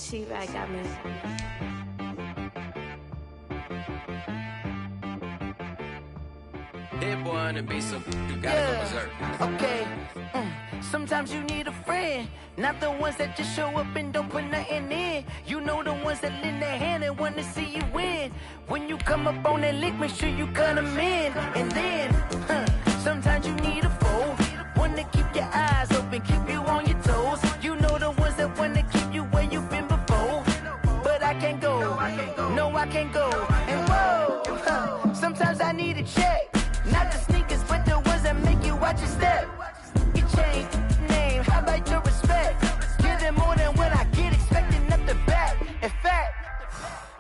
She-Rag got me. Hit boy on the beat, so you gotta go berserk. Okay. Sometimes you need a friend, not the ones that just show up and don't put nothing in. You know the ones that lend their hand and want to see you win. When you come up on that lick, make sure you cut them in. And then, sometimes you need a foe, one to keep your eyes open, keep you on your toes. You know the ones that want to keep you where you've been before. But I can't go, no I can't go. And whoa, sometimes I need a check, not the sneakers, but the ones that make you watch your step. You change name, how about your respect? Give them more than what I get, expecting up the back. In fact,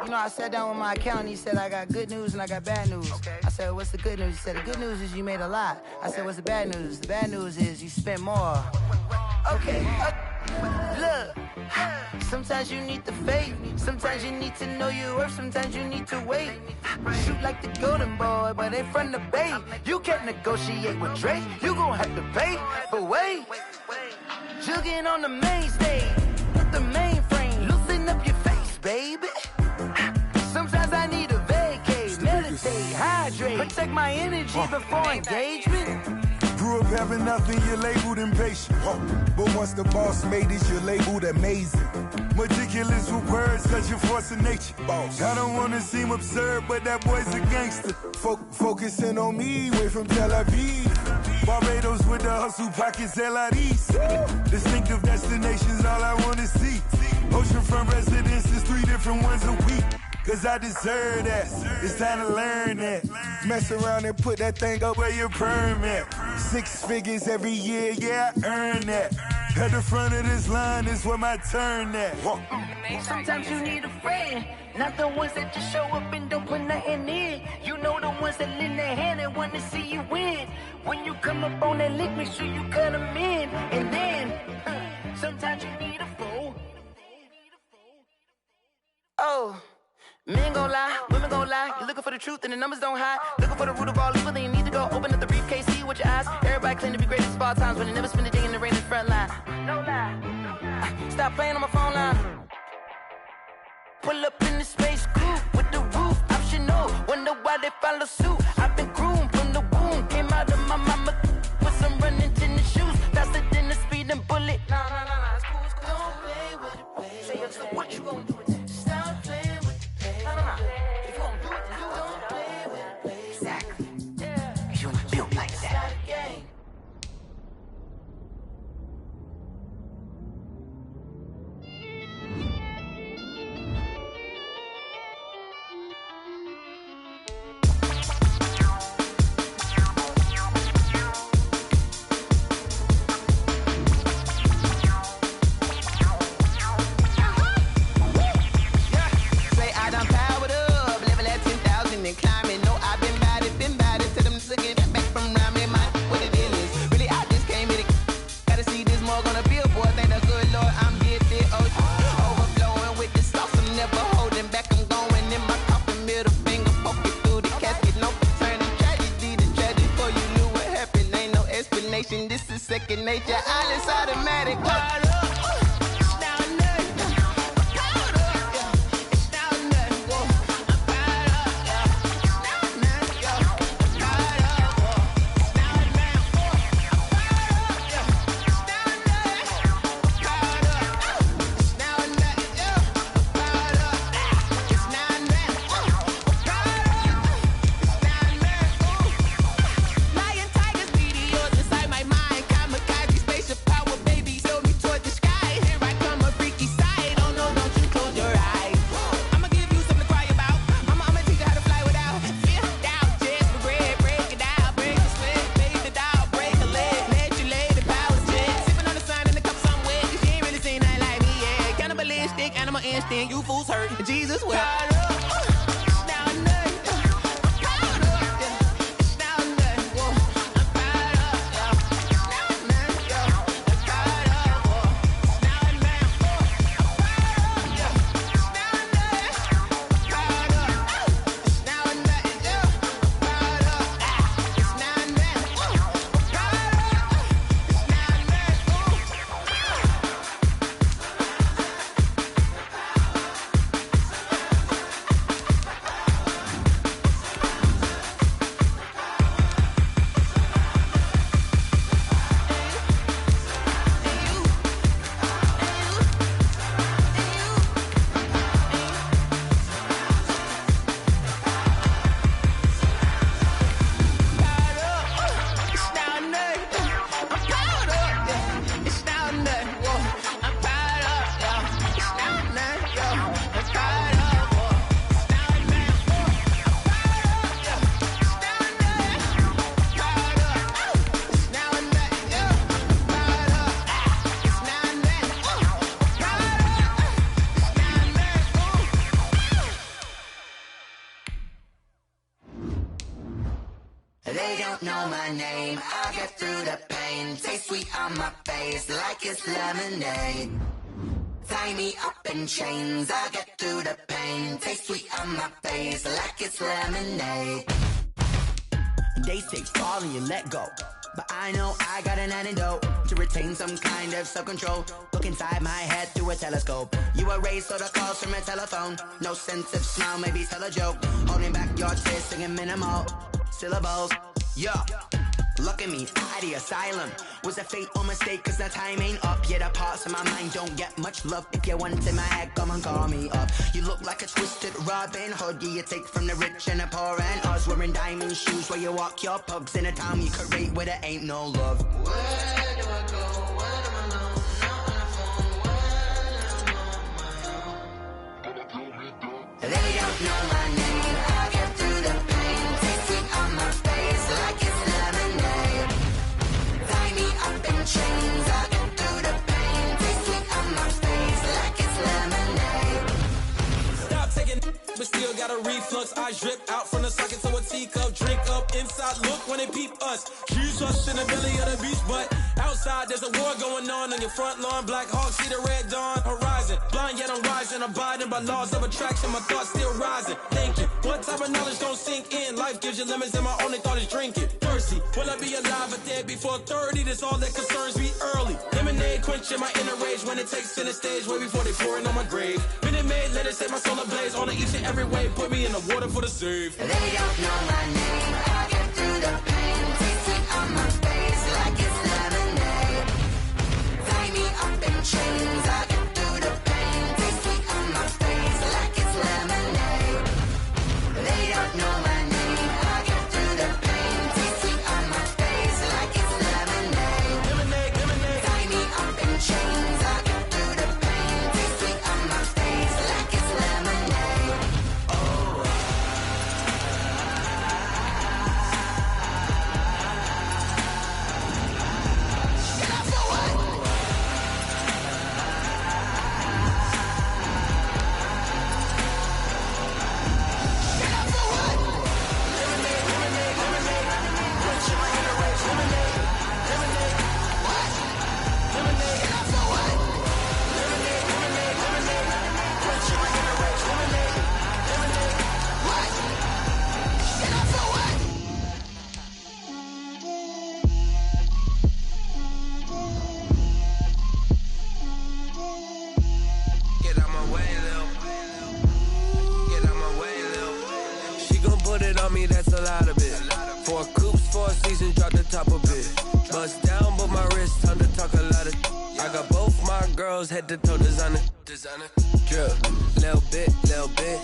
you know, I sat down with my accountant, he said I got good news and I got bad news. I said, what's the good news? He said, the good news is you made a lot. I said, what's the bad news? The bad news is you spent more. Okay, look, sometimes you need the faith, sometimes you need to know your worth, sometimes you need to wait. Shoot like the golden boy, but ain't from the bay. You can't negotiate with Drake, you gon' have to pay. But wait, jugging on the main stage, with the mainframe, loosen up your face, baby. Sometimes I need a vacate, meditate, hydrate, protect my energy before engagement. Grew up having nothing, you're labeled impatient. But once the boss made it, you're labeled amazing. Meticulous with words, cause you're force of nature. Boss. I don't wanna seem absurd, but that boy's a gangster. Focusing on me, way from Tel Aviv. Barbados with the hustle pockets, LIDs. Distinctive destinations, all I wanna see. Oceanfront residences, 3 different ones a week. Cause I deserve that, it's time to learn that. Mess around and put that thing up where your permit. 6 figures every year, yeah, I earn that. At the front of this line is where my turn at. Sometimes you need a friend, not the ones that just show up and don't put nothing in. You know the ones that lend their hand and want to see you win. When you come up on that lick, make sure you cut them in. And then, sometimes you need a foe. Oh. Men gon' lie, women gon' lie. You're looking for the truth and the numbers don't hide. Looking for the root of all evil, then you need to go open up the briefcase, see with your eyes. Everybody claim to be greatest of all times, but they never spend a day in the rain in the front line. No lie, stop playing on my phone line. Pull up in the space coupe with the roof optional. Wonder why they follow suit. I've been groomed from the womb, came out of my mama with some running tennis shoes, faster than the speeding bullet. No, it's cool, it's cool. Don't play with it, baby. Say, what you gonna do with it? Stop playing. If you gon' do it, then you don't play with it, baby. Exactly. Cause you ain't built like that. This is second nature, all is automatic. You fools hurt. Jesus will. know my name. I'll get through the pain. Taste sweet on my face like it's lemonade. Tie me up in chains. I'll get through the pain. Taste sweet on my face like it's lemonade. They say fall and you let go, but I know I got an antidote to retain some kind of self-control. Look inside my head through a telescope. You erase all the calls from a telephone. No sense of smile, maybe tell a joke. Holding back your tears, singing minimal syllables. Yeah, look at me, out of the asylum. Was a fate or mistake, cause the time ain't up. Yet the parts of my mind don't get much love. If you want in my head, come and call me up. You look like a twisted Robin Hood. Yeah, you take from the rich and the poor and us. Wearing diamond shoes where you walk your pugs. In a town you could rate where there ain't no love. Where do I go? Where do I know? Not on the phone. Where am I on my own? They don't know my name. I'll get through the pain. Taste sweet on my face like it's lemonade. Tie me up in chains. I'll get through the pain. Taste sweet on my face like it's lemonade. Stop taking, but still got a reflux. Eyes drip out from the socket to a teacup. Drink up inside, look when they peep us. Choose us in the belly of the beach, but outside there's a war going on your front lawn. Black Hawk see the red dawn horizon. Blind yet I'm rising, abiding by laws of attraction. My thoughts still rising. Thinking, what type of knowledge don't sink in? Life gives you lemons and my only thought is drinking. Thirsty, will I be alive or dead before 30? That's all that concerns me early. Lemonade quenching my inner rage when it takes center stage way before they pour it on my grave. Minute Maid, let it set my soul ablaze. On each and every way, put me in the water for the save. They don't know my name. I'll get through the pain. Taste sweet on my face like it's lemonade. Tie me up in chains. I'll get through the pain. Taste sweet on my face like it's lemonade. They don't know my name. I'll get through the pain. Taste sweet on my face like it's lemonade. Lemonade, lemonade. Tie me up in chains. I'll get through the pain. Taste sweet on my face like it's lemonade. Get out my way, Lil. Get out my way, Lil. She gon' put it on me, that's a lot of it. 4 coops, 4 seasons, drop the top a bit. Bust down, but my wrist, time to talk a lot of. I got both my girls head to toe designer. Drip, little bit, little bit.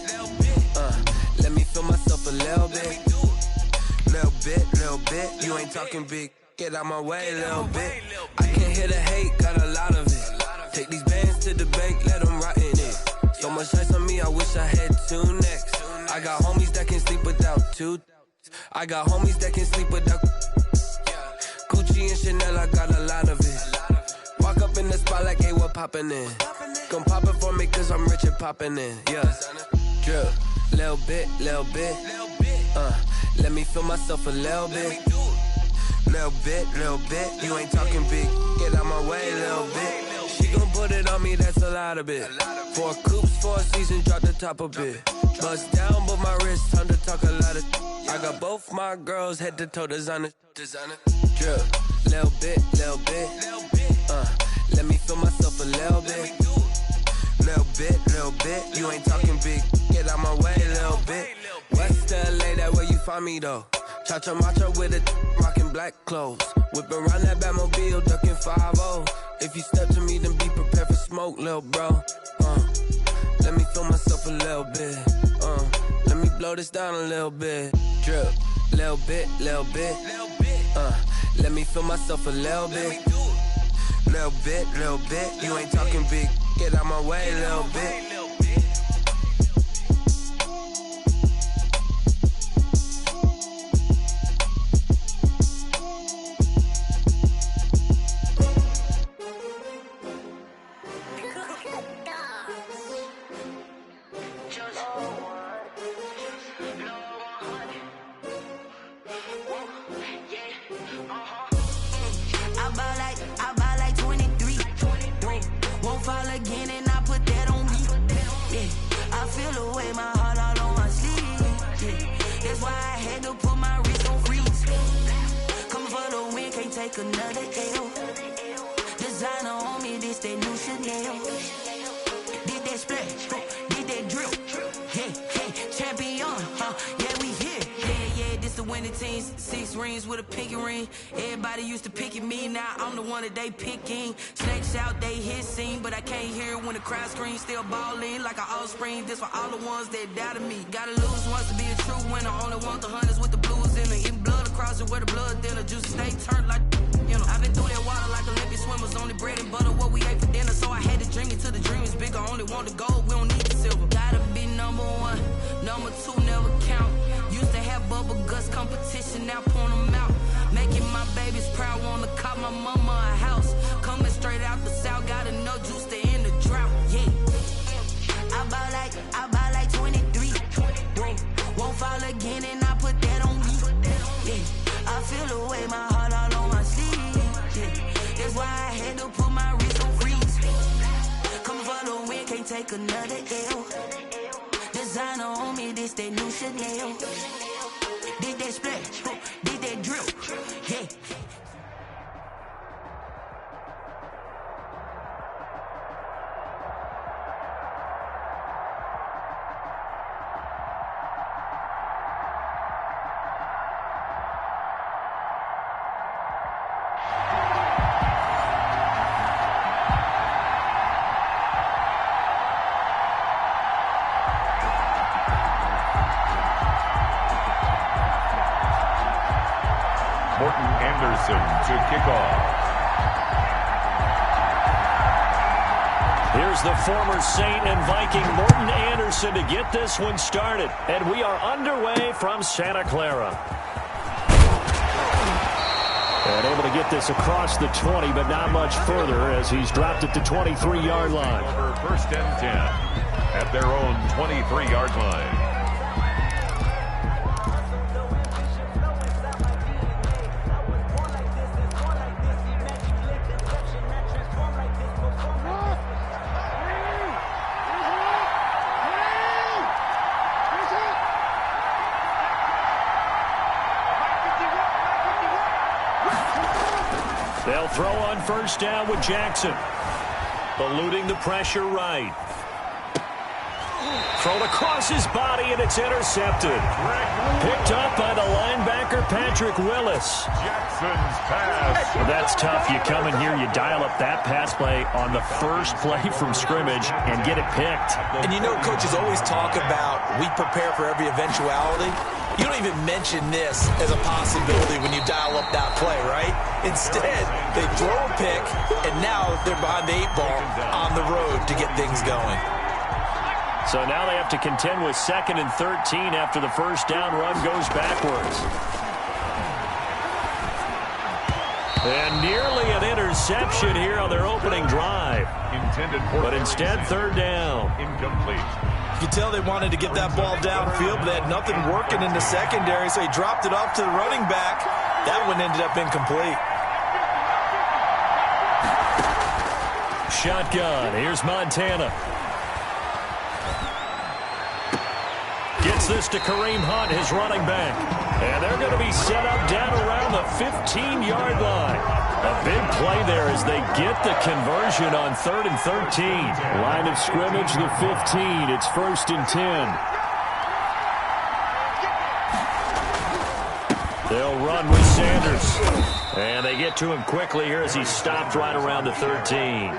Let me feel myself a little bit. Little bit. You ain't talking big. Get out my way, little bit. I can't hear the hate, got a lot of it. Take these bands to the bank, let them rot in it. So much ice on me, I wish I had 2 necks. I got homies that can sleep without 2. I got homies that can sleep without Gucci and Chanel, I got a lot of it. Walk up in the spot like, hey, what poppin' in? Gon' pop it for me cause I'm rich and poppin' in, yeah. Drip, little bit. Let me feel myself a little bit. Little bit. You ain't talking big. Get out my way, little bit. She gon' put it on me, that's a lot of it. 4 coops, 4 seasons, drop the top a bit. Bust down, but my wrist, time to talk a lot of. I got both my girls head to toe designer. Drip, little bit. Let me feel myself a little bit. Little bit. You ain't talking big. Get out my way, little bit. West LA, that where you find me though. Cha-cha macho with a rockin' black clothes. Whip around that Batmobile, ducking 5-0. If you step to me, then be prepared for smoke, lil' bro. Let me feel myself a little bit. Let me blow this down a little bit. Drip, little bit. Let me feel myself a little bit. Little bit. You ain't talking big. Get out my way, little bit. Yeah. feel the way, my heart all on my sleeve. Yeah. That's why I had to put my wrist on freeze. Coming for the win, can't take another L. Designer on me, this that new Chanel. Did that splash, did that drill. Yeah, champion, yeah, we here. Yeah, this the winning team. 6 rings with a pinky ring. Everybody used to pick at me, now I'm the one that they picking. Snakes out, they hit scene, but I can't hear it when the crowd screams. Still balling like an offspring. This for all the ones that doubted me. Gotta lose once to be a true winner. Only want the hunters with the blues in it. Eating blood across it where the blood thinner. Juice stay turned like, you know. I've been through that water like Olympic swimmers. Only bread and butter, what we ate for dinner. So I had to dream it till the dream is bigger. Only want the gold, we don't need the silver. Gotta be number 1, number 2 never count. Used to have bubble guts competition, now point them out. Making my babies proud, wanna cop my mama a house. Coming straight out the south, got enough juice to end the drought. Yeah, I buy like 23. Whoa, won't fall again, and I put that on me. Yeah, I feel the way, my heart all on my sleeve. Yeah, that's why I had to put my wrist on freeze. Coming for the win, can't take another L. Designer on me, this that new Chanel. Did that splash, did that drill. Yeah. To kick off. Here's the former Saint and Viking Morton Anderson to get this one started. And we are underway from Santa Clara. And able to get this across the 20, but not much further as he's dropped it to 23-yard line. First and 10 at their own 23-yard line. They'll throw on first down with Jackson. Eluding the pressure right. Thrown across his body, and it's intercepted. Picked up by the linebacker, Patrick Willis. Jackson's pass. Well, that's tough. You come in here, you dial up that pass play on the first play from scrimmage and get it picked. And you know, coaches always talk about we prepare for every eventuality. You don't even mention this as a possibility when you dial up that play, right? Instead, they throw a pick, and now they're behind the 8 ball on the road to get things going. So now they have to contend with 2nd and 13 after the first down run goes backwards. And nearly an interception here on their opening drive. But instead, 3rd down. Incomplete. You can tell they wanted to get that ball downfield, but they had nothing working in the secondary, so he dropped it off to the running back. That one ended up incomplete. Shotgun. Here's Montana. Gets this to Kareem Hunt, his running back. And they're going to be set up down around the 15-yard line. A big play there as they get the conversion on 3rd and 13. Line of scrimmage, the 15. It's 1st and 10. They'll run with Sanders. And they get to him quickly here as he stopped right around the 13.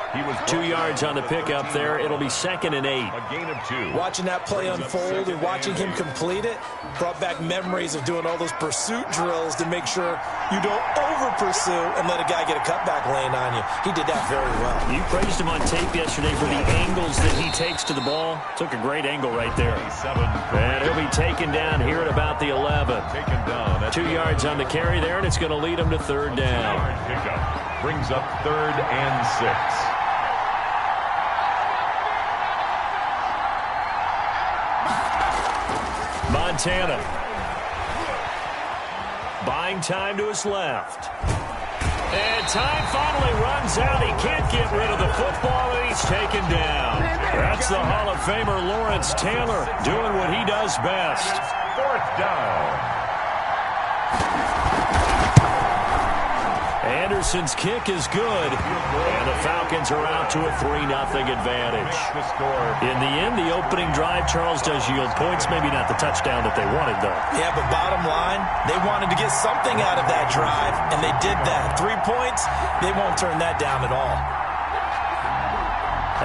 He was 2 yards on the pickup there. It'll be 2nd and 8. A gain of 2. Watching that play unfold and watching him complete it brought back memories of doing all those pursuit drills to make sure you don't over-pursue and let a guy get a cutback lane on you. He did that very well. You praised him on tape yesterday for the angles that he takes to the ball. Took a great angle right there. And he'll be taken down here at about the 11. Taken down. 2 yards on the carry there, and it's going to lead him to 3rd down. Pickup brings up 3rd and 6. Montana buying time to his left. And time finally runs out. He can't get rid of the football, and he's taken down. That's the Hall of Famer Lawrence Taylor doing what he does best. 4th down. Anderson's kick is good, and the Falcons are out to a 3-0 advantage. In the end, the opening drive, Charles, does yield points. Maybe not the touchdown that they wanted, though. Yeah, but bottom line, they wanted to get something out of that drive, and they did that. 3 points, they won't turn that down at all.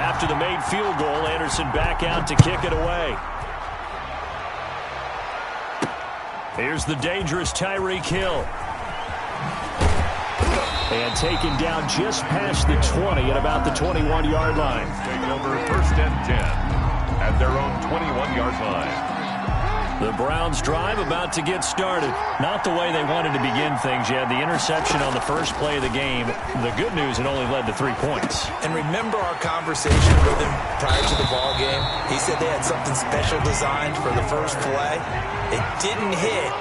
After the made field goal, Anderson back out to kick it away. Here's the dangerous Tyreek Hill. And taken down just past the 20 at about the 21-yard line. Take over 1st and 10 at their own 21-yard line. The Browns drive about to get started. Not the way they wanted to begin things. You had the interception on the first play of the game. The good news, it only led to 3 points. And remember our conversation with him prior to the ball game? He said they had something special designed for the first play. It didn't hit.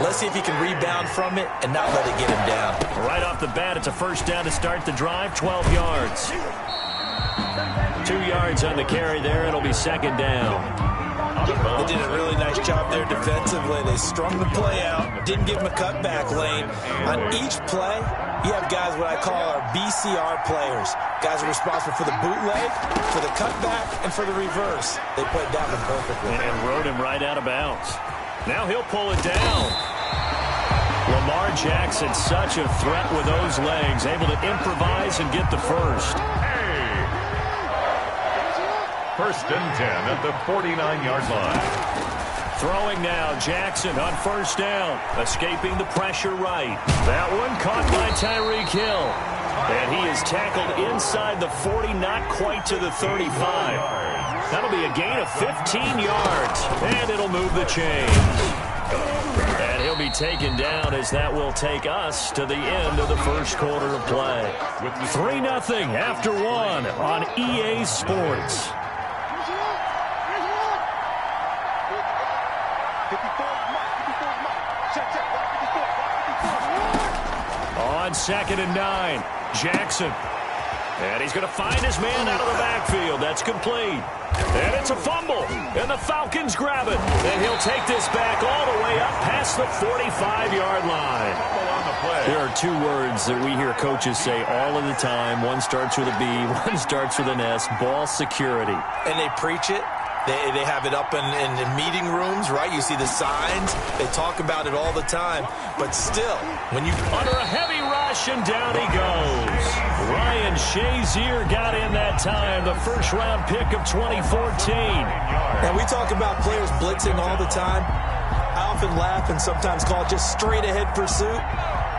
Let's see if he can rebound from it and not let it get him down. Right off the bat, it's a 1st down to start the drive, 12 yards. 2 yards on the carry there. It'll be 2nd down. They did a really nice job there defensively. They strung the play out, didn't give him a cutback lane. On each play, you have guys what I call our BCR players. Guys are responsible for the bootleg, for the cutback, and for the reverse. They played that one perfectly. And rode him right out of bounds. Now he'll pull it down. Lamar Jackson, such a threat with those legs, able to improvise and get the first. 1st and 10 at the 49-yard line. Throwing now, Jackson on 1st down, escaping the pressure right. That one caught by Tyreek Hill. And he is tackled inside the 40, not quite to the 35. That'll be a gain of 15 yards, and it'll move the chains. And he'll be taken down as that will take us to the end of the first quarter of play. 3-0 after 1 on EA Sports. On 2nd and 9, Jackson. And he's going to find his man out of the backfield. That's complete. And it's a fumble. And the Falcons grab it. And he'll take this back all the way up past the 45-yard line. There are 2 words that we hear coaches say all of the time. One starts with a B, one starts with an S. Ball security. And they preach it. They have it up in meeting rooms, right? You see the signs. They talk about it all the time. But still, when you... Under a heavy rush, and down he goes. Ryan Shazier got in that time, the first-round pick of 2014. And we talk about players blitzing all the time. I often laugh and sometimes call it just straight-ahead pursuit.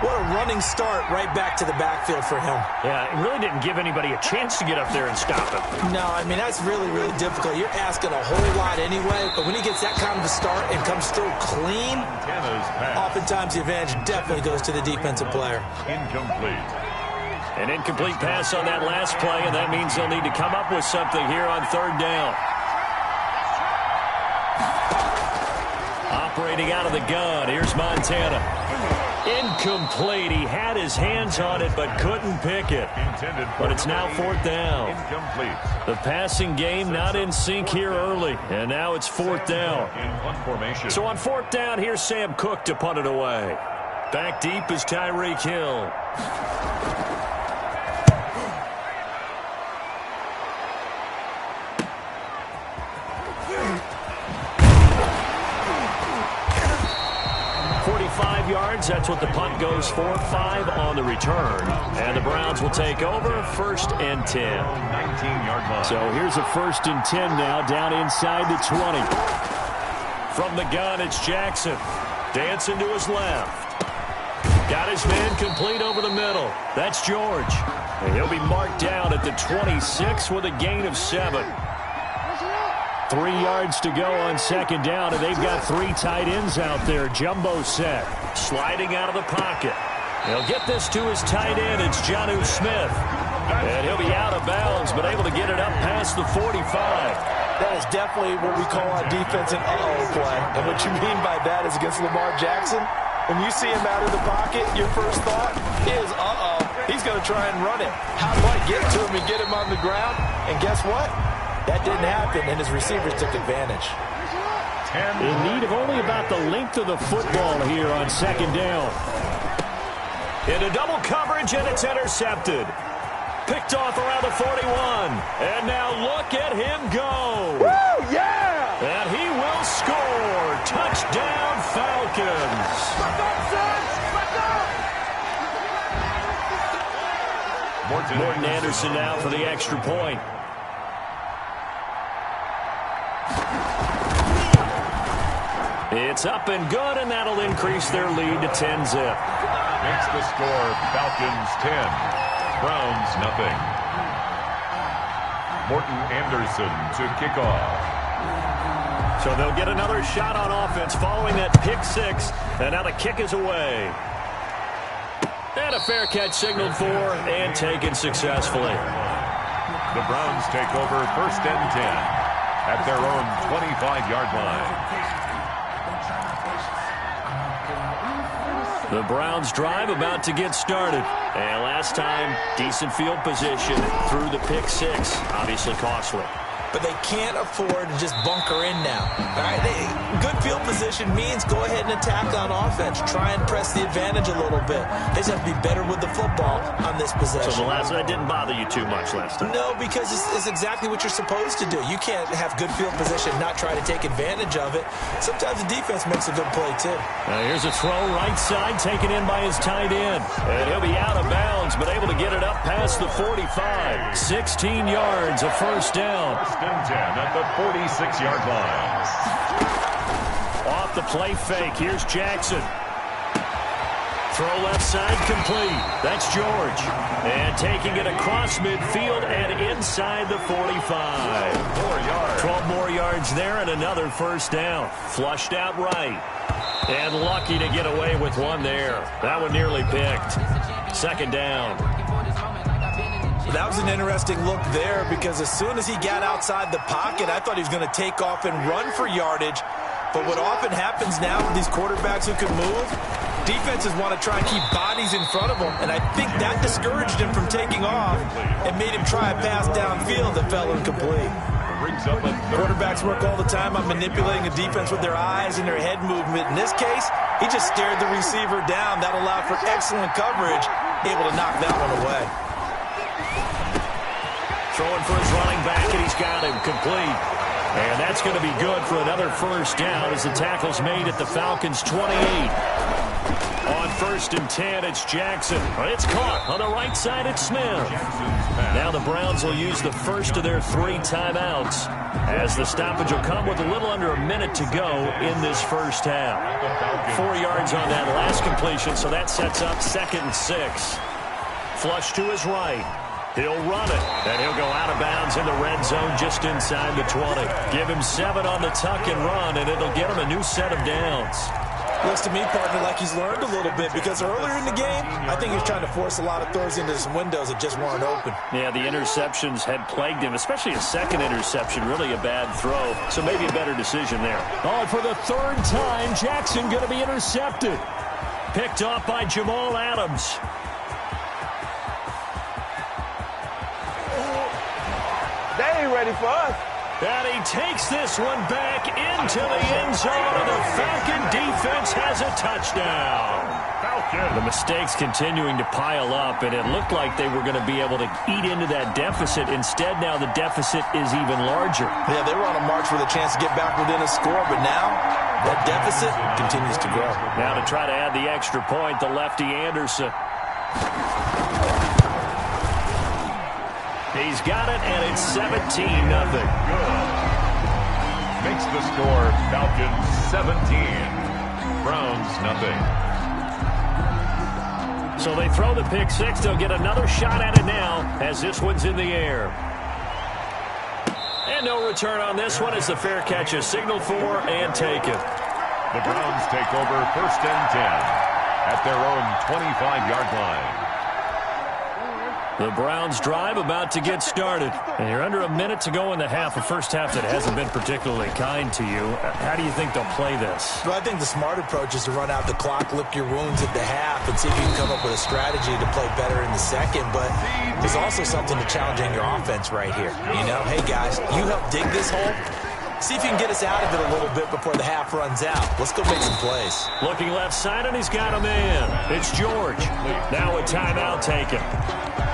What a running start right back to the backfield for him. Yeah, it really didn't give anybody a chance to get up there and stop him. No, I mean, that's really, really difficult. You're asking a whole lot anyway, but when he gets that kind of a start and comes through clean, oftentimes the advantage definitely goes to the defensive player. Incomplete. An incomplete pass on that last play, and that means they'll need to come up with something here on 3rd down. Operating out of the gun, here's Montana. Incomplete. He had his hands on it but couldn't pick it. But it's now 4th down. Incomplete. The passing game not in sync here early. And now it's 4th down. So on 4th down, here's Sam Cook to punt it away. Back deep is Tyreek Hill. Yards. That's what the punt goes for. 5 on the return. And the Browns will take over 1st and 10. 19-yard line. So here's a 1st and 10 now down inside the 20. From the gun, it's Jackson. Dancing to his left. Got his man complete over the middle. That's George. And he'll be marked down at the 26 with a gain of 7. 3 yards to go on 2nd down, and they've got 3 tight ends out there. Jumbo set. Sliding out of the pocket. He'll get this to his tight end. It's Jonnu Smith. And he'll be out of bounds, but able to get it up past the 45. That is definitely what we call on defense an uh-oh play. And what you mean by that is against Lamar Jackson, when you see him out of the pocket, your first thought is uh-oh. was going to try and run it. How do I get to him and get him on the ground? And guess what? That didn't happen, and his receivers took advantage. In need of only about the length of the football here on second down. Into double coverage, and it's intercepted. Picked off around the 41. And now look at him go. Woo, yeah! And he will score. Touchdown, Falcons. Back up, son! Back up! Morton Anderson now for the extra point. It's up and good, and that'll increase their lead to 10-zip. Makes the score Falcons 10, Browns nothing. Morton Anderson to kick off. So they'll get another shot on offense following that pick six, and now the kick is away. And a fair catch signaled for and taken successfully. The Browns take over 1st and 10 at their own 25-yard line. The Browns drive about to get started. And last time, decent field position through the pick six. Obviously costly. But they can't afford to just bunker in now. All right, good field position means go ahead and attack on offense. Try and press the advantage a little bit. They just have to be better with the football on this possession. So the last one didn't bother you too much last time? No, because it's exactly what you're supposed to do. You can't have good field position, not try to take advantage of it. Sometimes the defense makes a good play, too. Now here's a throw right side, taken in by his tight end. And he'll be out of bounds, but able to get it up past the 45. 16 yards, a first down. 1st and 10 at the 46-yard line. Off the play fake, here's Jackson. Throw left side complete. That's George. And taking it across midfield and inside the 45. 12 more yards there and another first down. Flushed out right. And lucky to get away with one there. That one nearly picked. Second down. That was an interesting look there because as soon as he got outside the pocket, I thought he was going to take off and run for yardage. But what often happens now with these quarterbacks who can move, defenses want to try and keep bodies in front of them, and I think that discouraged him from taking off and made him try a pass downfield that fell incomplete. Quarterbacks work all the time on manipulating a defense with their eyes and their head movement. In this case, he just stared the receiver down. That allowed for excellent coverage, able to knock that one away. Throwing for his running back, and he's got him complete. And that's going to be good for another first down as the tackle's made at the Falcons' 28. On 1st and 10, it's Jackson. It's caught on the right side, it's Smith. Now the Browns will use the first of their 3 timeouts as the stoppage will come with a little under a minute to go in this first half. 4 yards on that last completion, so that sets up 2nd and 6. Flush to his right. He'll run it, and he'll go out of bounds in the red zone just inside the 20. Give him 7 on the tuck and run, and it'll get him a new set of downs. Looks to me, partner, like he's learned a little bit because earlier in the game, I think he was trying to force a lot of throws into some windows that just weren't open. Yeah, the interceptions had plagued him, especially a second interception, really a bad throw. So maybe a better decision there. Oh, and for the 3rd time, Jackson going to be intercepted. Picked off by Jamal Adams. They ain't ready for us. And he takes this one back into the end zone, and the Falcon defense has a touchdown. Falcon. The mistakes continuing to pile up, and it looked like they were going to be able to eat into that deficit. Instead, now the deficit is even larger. Yeah, they were on a march with a chance to get back within a score, but now that deficit continues to grow. Now to try to add the extra point, the lefty Anderson. He's got it, and it's 17-0. Makes the score Falcons 17, Browns nothing. So they throw the pick six. They'll get another shot at it now as this one's in the air. And no return on this one as the fair catch is signaled for and taken. The Browns take over 1st and 10 at their own 25-yard line. The Browns drive about to get started. And you're under a minute to go in the half, a first half that hasn't been particularly kind to you. How do you think they'll play this? Well, I think the smart approach is to run out the clock, lick your wounds at the half, and see if you can come up with a strategy to play better in the second. But there's also something to challenging your offense right here. You know, hey, guys, you help dig this hole. See if you can get us out of it a little bit before the half runs out. Let's go make some plays. Looking left side, and he's got a man. It's George. Now a timeout taken.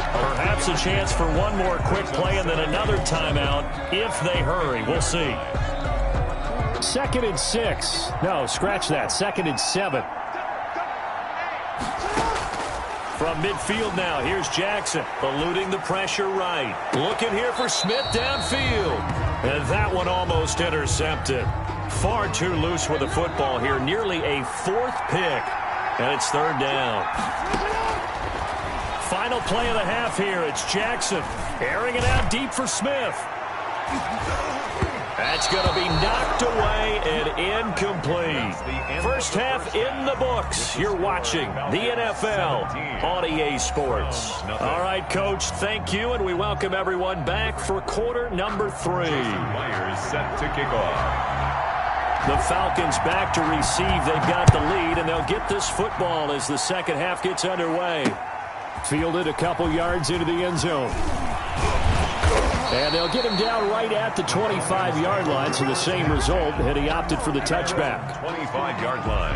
Perhaps a chance for one more quick play and then another timeout if they hurry. We'll see. 2nd and 6. No, scratch that. 2nd and 7. From midfield now, here's Jackson, eluding the pressure right. Looking here for Smith downfield. And that one almost intercepted. Far too loose with the football here. Nearly a 4th pick. And it's 3rd down. Final play of the half here. It's Jackson airing it out deep for Smith. That's going to be knocked away and incomplete. First half in the books. You're watching the NFL on EA Sports. All right, Coach, thank you, and we welcome everyone back for quarter number 3. Myers set to kick off. The Falcons back to receive. They've got the lead, and they'll get this football as the second half gets underway. Fielded a couple yards into the end zone. And they'll get him down right at the 25-yard line, so the same result, and he opted for the touchback. 25-yard line.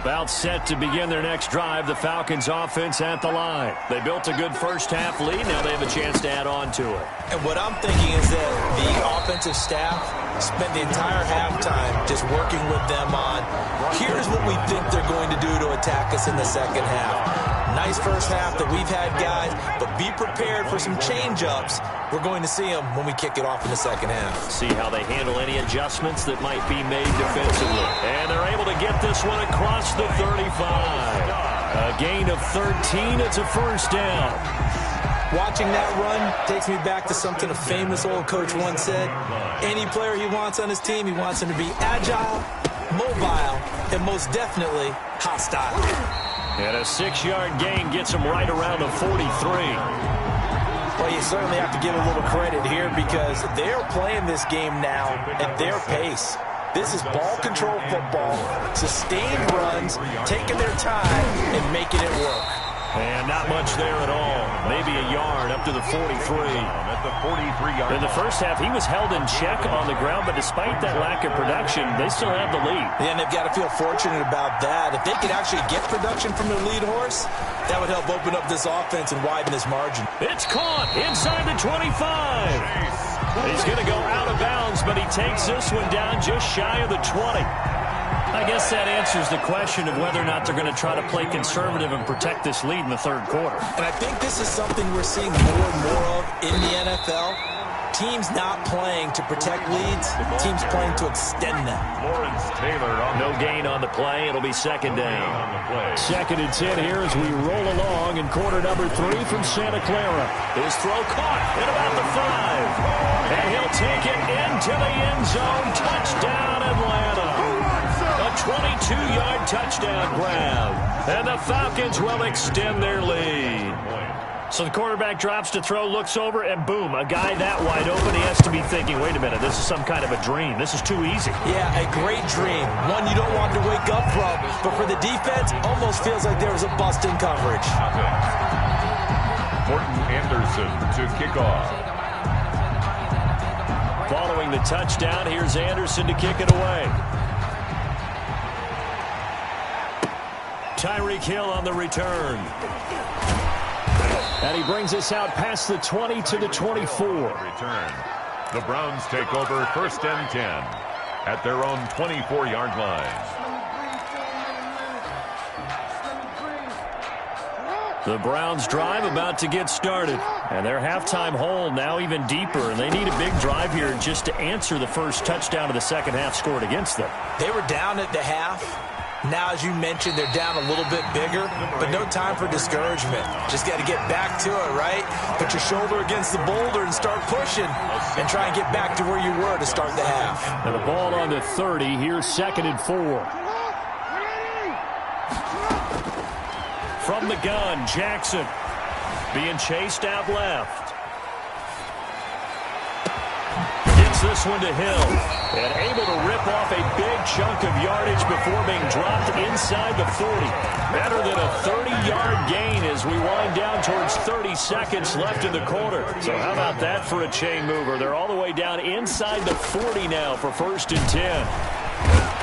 About set to begin their next drive, the Falcons offense at the line. They built a good first half lead. Now they have a chance to add on to it. And what I'm thinking is that the offensive staff spent the entire halftime just working with them on, here's what we think they're going to do to attack us in the second half. Nice first half that we've had, guys, but be prepared for some change-ups. We're going to see them when we kick it off in the second half. See how they handle any adjustments that might be made defensively. And they're able to get this one across the 35. A gain of 13. It's a first down. Watching that run takes me back to something a famous old coach once said. Any player he wants on his team, he wants him to be agile, mobile, and most definitely hostile. And a 6-yard gain gets him right around the 43. Well, you certainly have to give a little credit here because they're playing this game now at their pace. This is ball control football, sustained runs, taking their time, and making it work. And not much there at all. Maybe a yard up to the 43. At the 43-yard line. In the first half, he was held in check on the ground, but despite that lack of production, they still have the lead. Yeah, and they've got to feel fortunate about that. If they could actually get production from their lead horse, that would help open up this offense and widen this margin. It's caught inside the 25. He's going to go out of bounds, but he takes this one down just shy of the 20. I guess that answers the question of whether or not they're going to try to play conservative and protect this lead in the third quarter. And I think this is something we're seeing more and more of in the NFL. Teams not playing to protect leads, teams playing to extend them. Lawrence Taylor on no gain on the play. It'll be second down. 2nd and 10 here as we roll along in quarter number 3 from Santa Clara. His throw caught at about the 5. And he'll take it into the end zone. Touchdown, Atlanta. A 22-yard touchdown grab. And the Falcons will extend their lead. So the quarterback drops to throw, looks over, and boom, a guy that wide open, he has to be thinking, wait a minute, this is some kind of a dream. This is too easy. Yeah, a great dream. One you don't want to wake up from. But for the defense, almost feels like there was a bust in coverage. Morton Anderson to kick off. Following the touchdown, here's Anderson to kick it away. Tyreek Hill on the return. And he brings us out past the 20 to the 24. Return. The Browns take over 1st and 10 at their own 24-yard line. The Browns drive about to get started. And their halftime hole now even deeper. And they need a big drive here just to answer the first touchdown of the second half scored against them. They were down at the half. Now, as you mentioned, they're down a little bit bigger, but no time for discouragement. Just got to get back to it, right? Put your shoulder against the boulder and start pushing and try and get back to where you were to start the half. And the ball on the 30. Here's 2nd and 4. From the gun, Jackson. being chased out left. Gets this one to Hill. And able to rip off a big chunk of yardage before being dropped inside the 40. Better than a 30-yard gain as we wind down towards 30 seconds left in the quarter. So how about that for a chain mover? They're all the way down inside the 40 now for 1st and 10.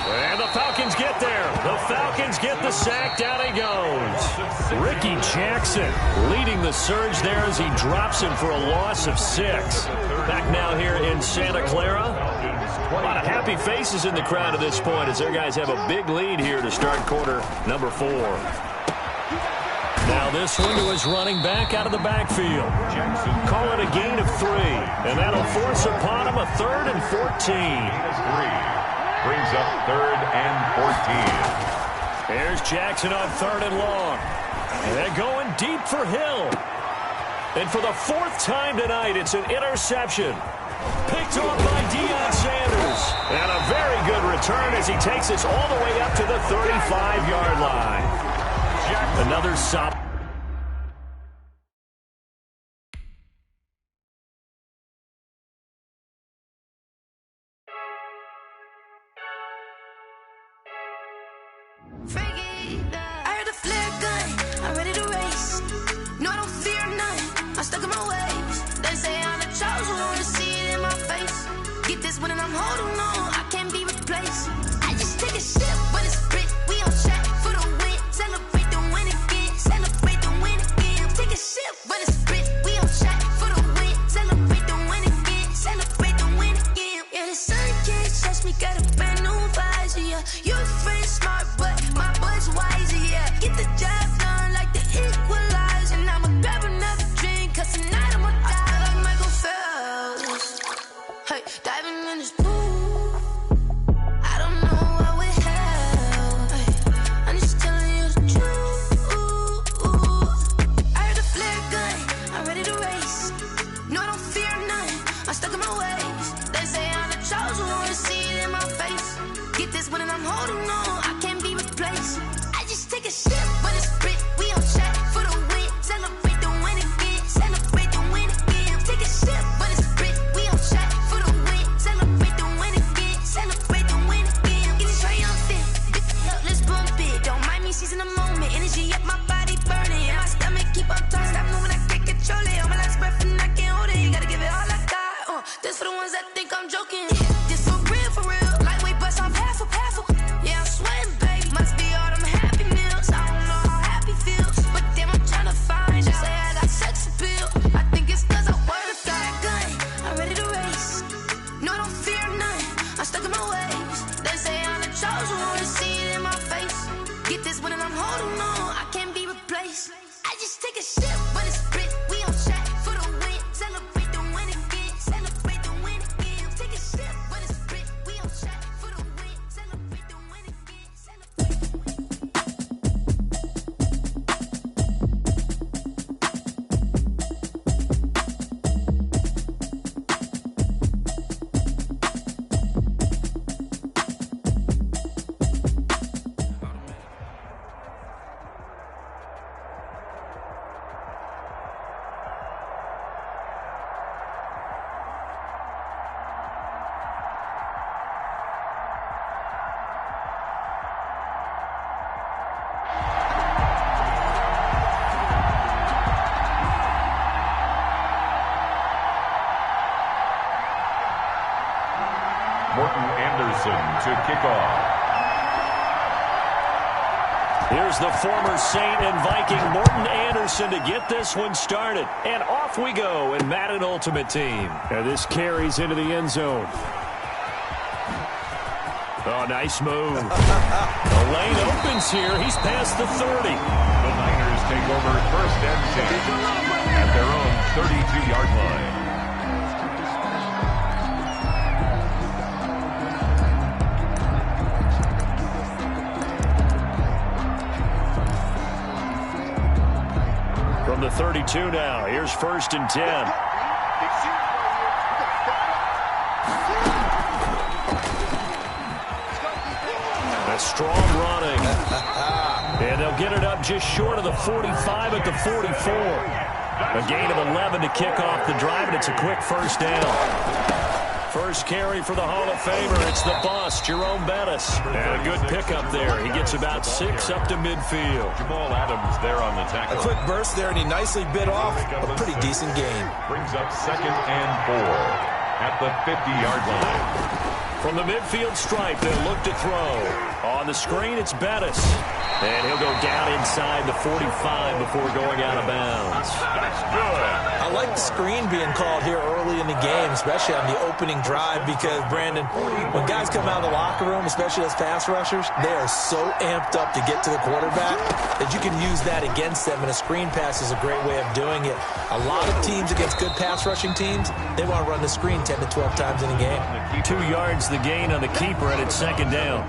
And the Falcons get there. The Falcons get the sack. Down he goes. Ricky Jackson leading the surge there as he drops him for a loss of 6. Back now here in Santa Clara. A lot of happy faces in the crowd at this point as their guys have a big lead here to start quarter number 4. Now this one to his running back out of the backfield. Call it a gain of 3. And that'll force upon him a 3rd and 14. Brings up 3rd and 14. There's Jackson on 3rd and long. And they're going deep for Hill. And for the 4th time tonight, it's an interception. Picked off by Deion Sanders. And a very good return as he takes us all the way up to the 35-yard line. Another stop. I heard a flare gun, I'm ready to race. No, I don't fear none, I'm stuck in my ways. They say I'm the chosen one, to see it in my face. Get this one and I'm holding on, I can't be replaced. I just take a sip when it's split, we on track for the win. Celebrate the win again, celebrate the win again. Take a sip when it's split, we on track for the win. Celebrate the win again, celebrate the win again. Yeah, the sun can't touch me, got a brand new visor, yeah. You're a friend smart, but my boy's wiser, yeah. Get the job done like the equalizer. And I'ma grab another drink, cause tonight I'ma die like Michael Phelps. Hey, diving in this pool, I don't know what we have. Hey, I'm just telling you the truth. I heard a flare gun, I'm ready to race. No, I don't fear none, I'm stuck in my ways. They say I'm the chosen one, to see it in my face. Get this one and I'm holding on, I can't be replaced. I just take a sip when it's split, we on track for the win. Celebrate the win again, celebrate the win again. Take a sip when it's split, we on track for the win. Celebrate the win again, celebrate the win again. Get it triumphant, let's bump it. Don't mind me seizing the moment, energy up my body burning. And my stomach keep on talking, stop moving, I can't control it. On my last breath and I can't hold it, you gotta give it all I got. This for the ones that think I'm joking. This for real, lightweight bust off half a. Yeah, I'm sweating, baby. Must be all them happy meals. I don't know how happy feels, but damn, I'm trying to find out. Say I got sex appeal. I think it's cause I wear the fire gun. I'm ready to race. No, I don't fear none. I'm stuck in my ways. They say I'm the chosen one, to see it in my face. Get this one and I'm holding on, I can't be replaced. I just take a sip when it's split. We on track for the win. Celebrate the win again. Celebrate the win again. Take a sip when it's split. We on track for the win. Celebrate the win again. To kick off. Here's the former Saint and Viking Morton Anderson to get this one started. And off we go in Madden Ultimate Team. And this carries into the end zone. Oh, nice move. The lane opens here. He's past the 30. The Niners take over 1st and 10 at their own 32-yard line. From the 32 now, here's 1st and 10. A strong running. And they'll get it up just short of the 45 at the 44. A gain of 11 to kick off the drive, and it's a quick first down. First carry for the Hall of Famer. It's the boss, Jerome Bettis. And a good pickup there. He gets about 6 up to midfield. Jamal Adams there on the tackle. A quick burst there, and he nicely bit off a pretty decent gain. Brings up 2nd and 4 at the 50-yard line. From the midfield stripe, they'll look to throw. On the screen, it's Bettis. And he'll go down inside the 45 before going out of bounds. That's good. I like the screen being called here early in the game, especially on the opening drive, because, Brandon, when guys come out of the locker room, especially as pass rushers, they are so amped up to get to the quarterback that you can use that against them, and a screen pass is a great way of doing it. A lot of teams against good pass rushing teams, they want to run the screen 10 to 12 times in a game. 2 yards the gain on the keeper, and it's 2nd down.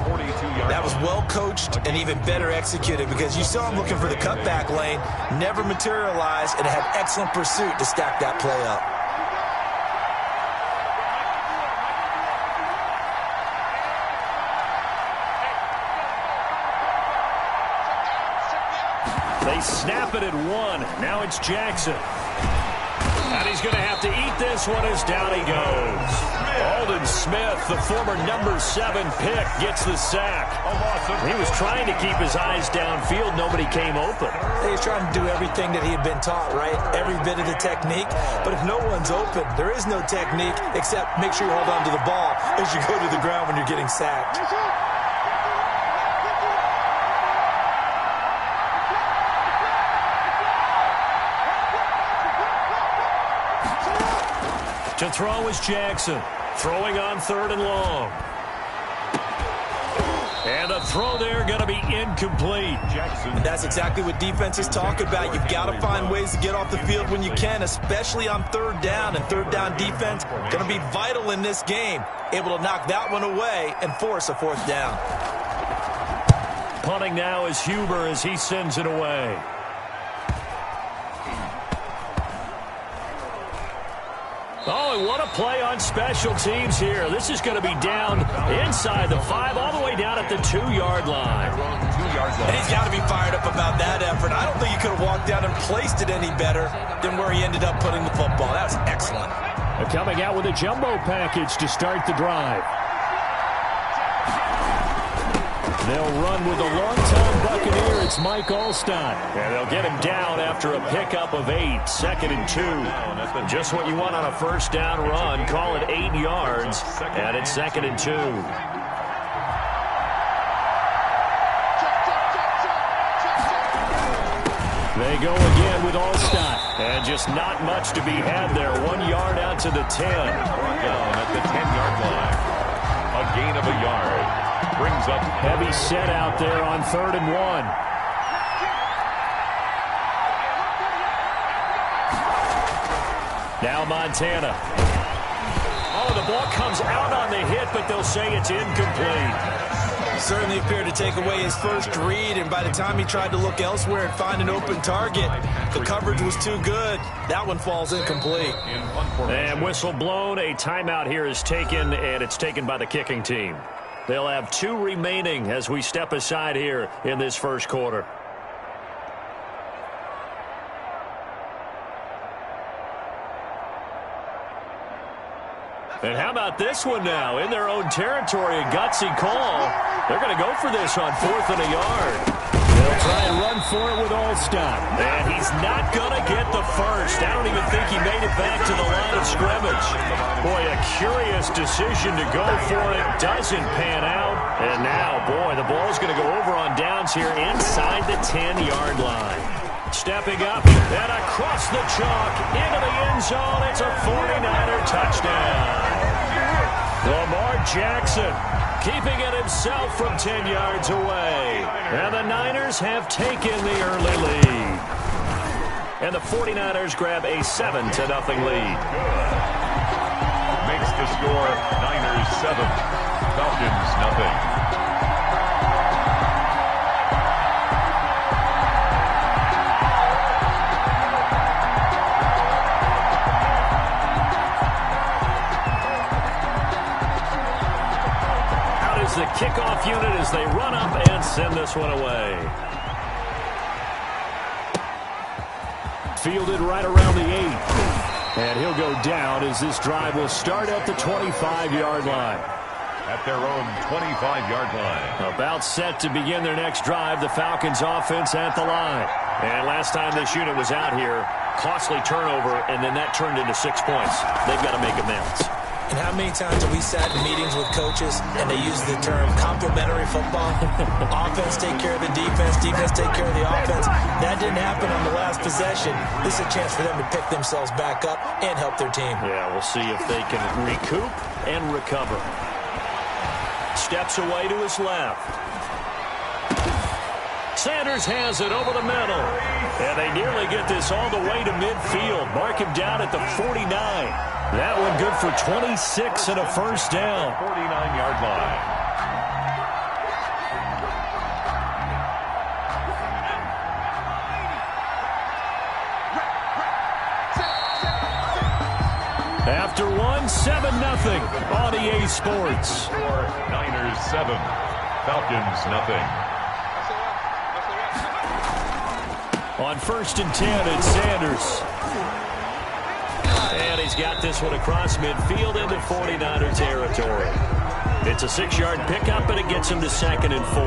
That was well coached and even better executed, because you saw him looking for the cutback lane, never materialized, and had excellent pursuit to stack that play up. They snap it at 1. Now it's Jackson. And he's going to have to eat this one as down he goes. Aldon Smith, the former number 7 pick, gets the sack. He was trying to keep his eyes downfield. Nobody came open. He was trying to do everything that he had been taught, right? Every bit of the technique. But if no one's open, there is no technique except make sure you hold on to the ball as you go to the ground when you're getting sacked. To throw is Jackson. Throwing on 3rd and long. And the throw there going to be incomplete. Jackson. That's exactly what defenses talk about. You've got to find ways to get off the field when you can, especially on 3rd down. And 3rd down defense going to be vital in this game. Able to knock that one away and force a 4th down. Punting now is Huber as he sends it away. Oh, and what a play on special teams here. This is going to be down inside the 5, all the way down at the 2-yard line. And he's got to be fired up about that effort. I don't think he could have walked down and placed it any better than where he ended up putting the football. That was excellent. They're coming out with a jumbo package to start the drive. They'll run with a long-time Buccaneer. It's Mike Alstott. And they'll get him down after a pickup of 8. 2nd and 2. Just what you want on a 1st down run. Call it 8 yards. And it's 2nd and 2. They go again with Alstott. And just not much to be had there. 1 yard out to the 10. Down at the 10-yard line. A gain of a yard. Brings up heavy set out there on 3rd and 1. Now Montana. Oh, the ball comes out on the hit, but they'll say it's incomplete. Certainly appeared to take away his first read, and by the time he tried to look elsewhere and find an open target, the coverage was too good. That one falls incomplete. And whistle blown. A timeout here is taken, and it's taken by the kicking team. They'll have 2 remaining as we step aside here in this first quarter. And how about this one now? In their own territory, a gutsy call. They're going to go for this on 4th and a yard. They'll try and run for it with Alstott. And he's not going to get the first. I don't even think he made it back to the line of scrimmage. Boy, a curious decision to go for it. Doesn't pan out. And now, boy, the ball's going to go over on downs here inside the 10-yard line. Stepping up and across the chalk into the end zone. It's a 49er touchdown. Lamar Jackson keeping it himself from 10 yards away. And the Niners have taken the early lead. And the 49ers grab a 7-0 lead. Makes the score Niners 7, Falcons 0. The kickoff unit as they run up and send this one away. fielded right around the 8. And he'll go down as this drive will start at the 25-yard line. At their own 25-yard line. About set to begin their next drive, the Falcons offense at the line. And last time this unit was out here, costly turnover, and then that turned into 6 points. They've got to make amends. And how many times have we sat in meetings with coaches and they use the term complementary football? Offense take care of the defense, defense take care of the offense. That didn't happen on the last possession. This is a chance for them to pick themselves back up and help their team. Yeah, we'll see if they can recoup and recover. Steps away to his left. Sanders has it over the middle. And they nearly get this all the way to midfield. Mark him down at the 49. That one good for 26 and a first down. 49-yard line. After one, 7-0 on EA Sports. Niners 7, Falcons nothing. On 1st and 10, it's Sanders. And he's got this one across midfield into 49er territory. It's a 6-yard pickup, and it gets him to 2nd and 4.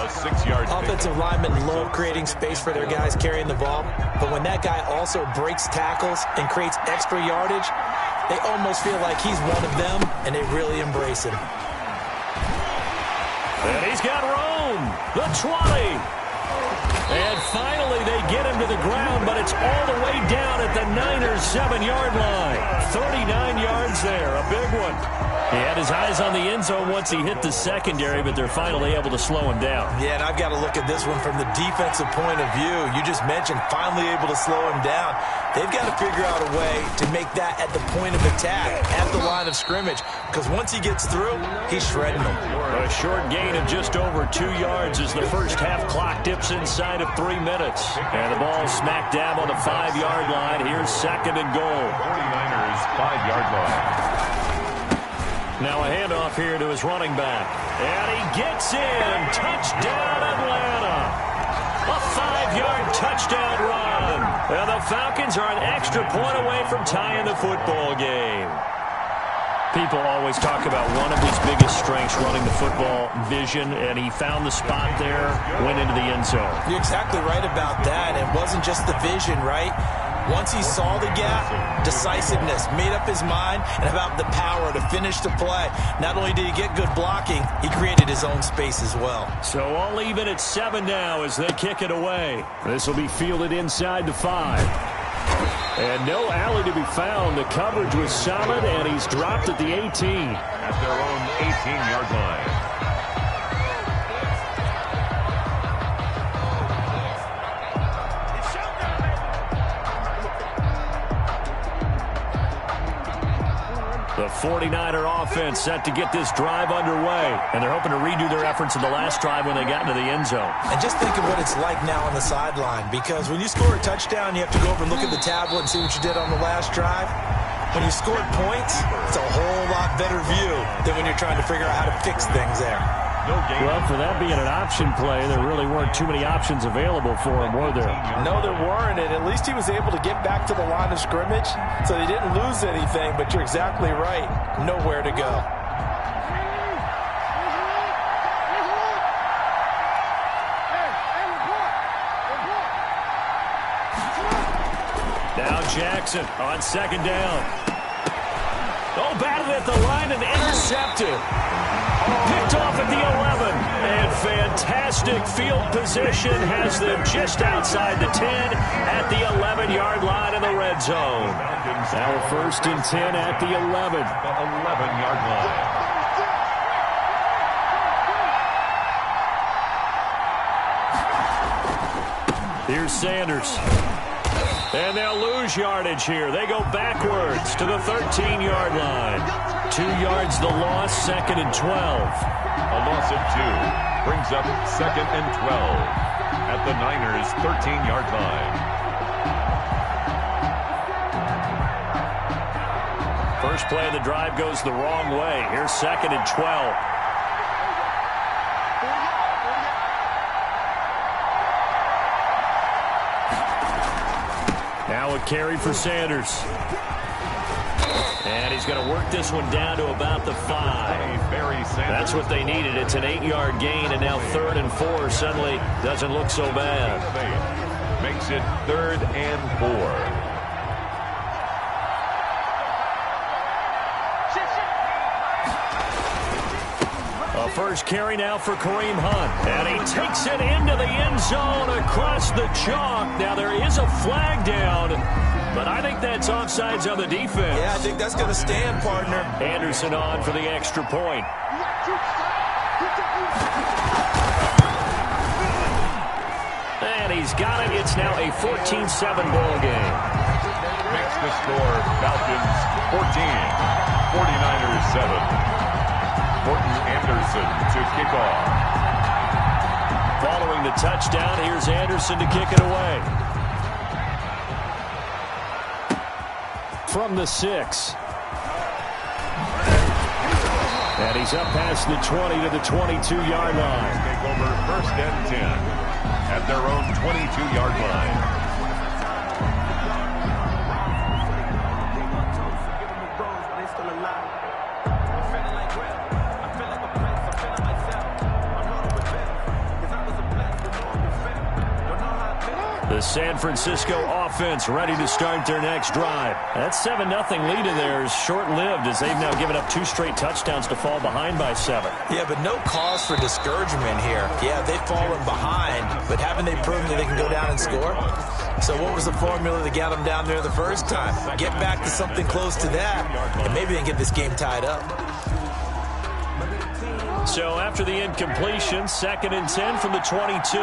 A 6-yard offensive linemen love creating space for their guys carrying the ball, but when that guy also breaks tackles and creates extra yardage, they almost feel like he's one of them, and they really embrace him. And he's got room. The 20. And finally, they get him to the ground, but it's all the way down at the Niners' 7-yard line. 39 yards there, a big one. He had his eyes on the end zone once he hit the secondary, but they're finally able to slow him down. Yeah, and I've got to look at this one from the defensive point of view. You just mentioned finally able to slow him down. They've got to figure out a way to make that at the point of attack, at the line of scrimmage, because once he gets through, he's shredding them. A short gain of just over 2 yards as the first half clock dips inside of 3 minutes. And the ball smack dab on the 5-yard line. Here's 2nd and goal. 49ers 5-yard line. Now a handoff here to his running back. And he gets in. Touchdown, Atlanta. A 5-yard touchdown run. And the Falcons are an extra point away from tying the football game. People always talk about one of his biggest strengths, running the football, vision, and he found the spot there, went into the end zone. You're exactly right about that. It wasn't just the vision, right? Once he saw the gap, decisiveness, made up his mind, and about the power to finish the play. Not only did he get good blocking, he created his own space as well. So all even at 7 now as they kick it away. This will be fielded inside the 5. And no alley to be found. The coverage was solid, and he's dropped at the 18. At their own 18-yard line. The 49er offense set to get this drive underway. And they're hoping to redo their efforts in the last drive when they got into the end zone. And just think of what it's like now on the sideline. Because when you score a touchdown, you have to go over and look at the tablet and see what you did on the last drive. When you scored points, it's a whole lot better view than when you're trying to figure out how to fix things there. Well, for that being an option play, there really weren't too many options available for him, were there? No, there weren't, and at least he was able to get back to the line of scrimmage, so he didn't lose anything, but you're exactly right. Nowhere to go. Now Jackson on 2nd down. Oh, batted at the line and intercepted. Picked off at the 11. And fantastic field position has them just outside the 10 at the 11-yard line in the red zone. Now 1st and 10 at the 11. 11-yard line. Here's Sanders. And they'll lose yardage here. They go backwards to the 13-yard line. 2 yards the loss, 2nd and 12. A loss of 2 brings up 2nd and 12 at the Niners' 13-yard line. First play of the drive goes the wrong way. Here's 2nd and 12. Now a carry for Sanders. And he's going to work this one down to about the 5. That's what they needed. It's an 8-yard gain, and now 3rd and 4 suddenly doesn't look so bad. Makes it 3rd and 4. A first carry now for Kareem Hunt. And he takes it into the end zone across the chalk. Now there is a flag down, but I think that's offsides on the defense. Yeah, I think that's going to stand, partner. Anderson on for the extra point. And he's got it. It's now a 14-7 ball game. Makes the score Falcons 14, 49ers 7. Morton Anderson to kick off. Following the touchdown, here's Anderson to kick it away. From the 6. And he's up past the 20 to the 22-yard line. Take over 1st and 10 at their own 22-yard line. The San Francisco offense ready to start their next drive. That 7-0 lead in there is short-lived as they've now given up 2 straight touchdowns to fall behind by 7. Yeah, but no cause for discouragement here. Yeah, they've fallen behind, but haven't they proven that they can go down and score? So what was the formula that got them down there the first time? Get back to something close to that, and maybe they can get this game tied up. So after the incompletion, 2nd and 10 from the 22.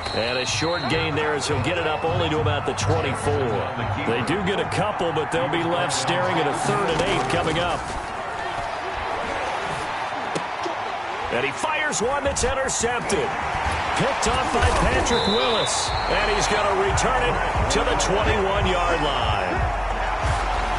And a short gain there as he'll get it up only to about the 24. They do get a couple, but they'll be left staring at a 3rd and 8 coming up. And he fires one that's intercepted. Picked off by Patrick Willis. And he's going to return it to the 21-yard line.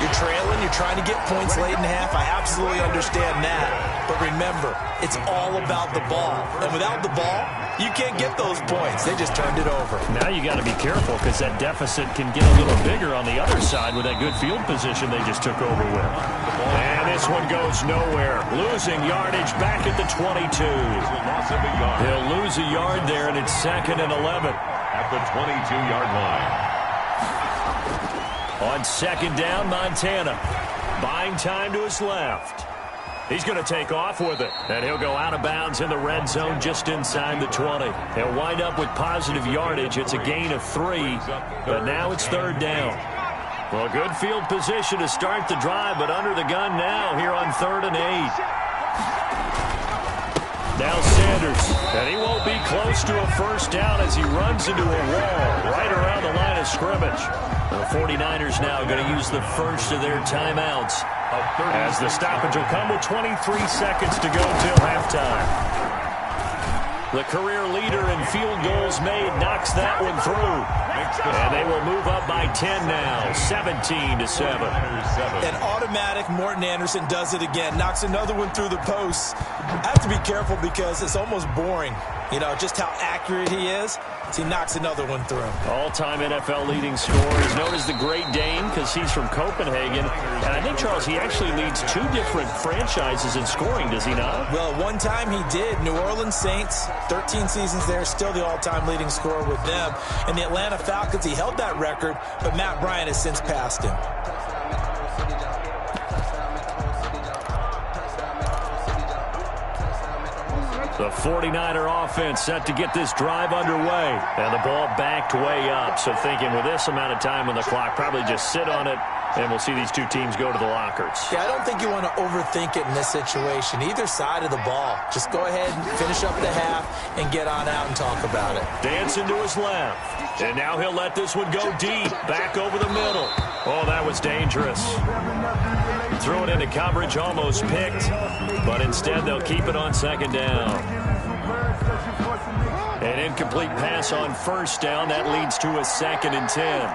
You're trailing, you're trying to get points late in half. I absolutely understand that. But remember, it's all about the ball. And without the ball, you can't get those points. They just turned it over. Now you got to be careful because that deficit can get a little bigger on the other side with that good field position they just took over with. And this one goes nowhere. Losing yardage back at the 22. He'll lose a yard there, and it's 2nd and 11. At the 22-yard line. On 2nd down, Montana. Buying time to his left. He's going to take off with it. And he'll go out of bounds in the red zone just inside the 20. He'll wind up with positive yardage. It's a gain of 3. But now it's 3rd down. Well, good field position to start the drive, but under the gun now here on 3rd and 8. Now Sanders. And he won't be close to a first down as he runs into a wall right around the line of scrimmage. The 49ers now going to use the first of their timeouts as the stoppage will come with 23 seconds to go till halftime. The career leader in field goals made knocks that one through. And they will move up by 10 now, 17-7. An automatic Morton Anderson does it again, knocks another one through the posts. I have to be careful because it's almost boring, you know, just how accurate he is. He knocks another one through. All-time NFL leading scorer. He's known as the Great Dane because he's from Copenhagen. And I think, Charles, he actually leads 2 different franchises in scoring, does he not? Well, one time he did. New Orleans Saints, 13 seasons there, still the all-time leading scorer with them. And the Atlanta Falcons, he held that record, but Matt Bryant has since passed him. The 49er offense set to get this drive underway. And the ball backed way up. So thinking with this amount of time on the clock, probably just sit on it, and we'll see these 2 teams go to the lockers. Yeah, I don't think you want to overthink it in this situation. Either side of the ball. Just go ahead and finish up the half and get on out and talk about it. Dancing to his left. And now he'll let this one go deep. Back over the middle. Oh, that was dangerous. Threw it into coverage, almost picked. But instead, they'll keep it on 2nd down. An incomplete pass on 1st down. That leads to a 2nd and 10.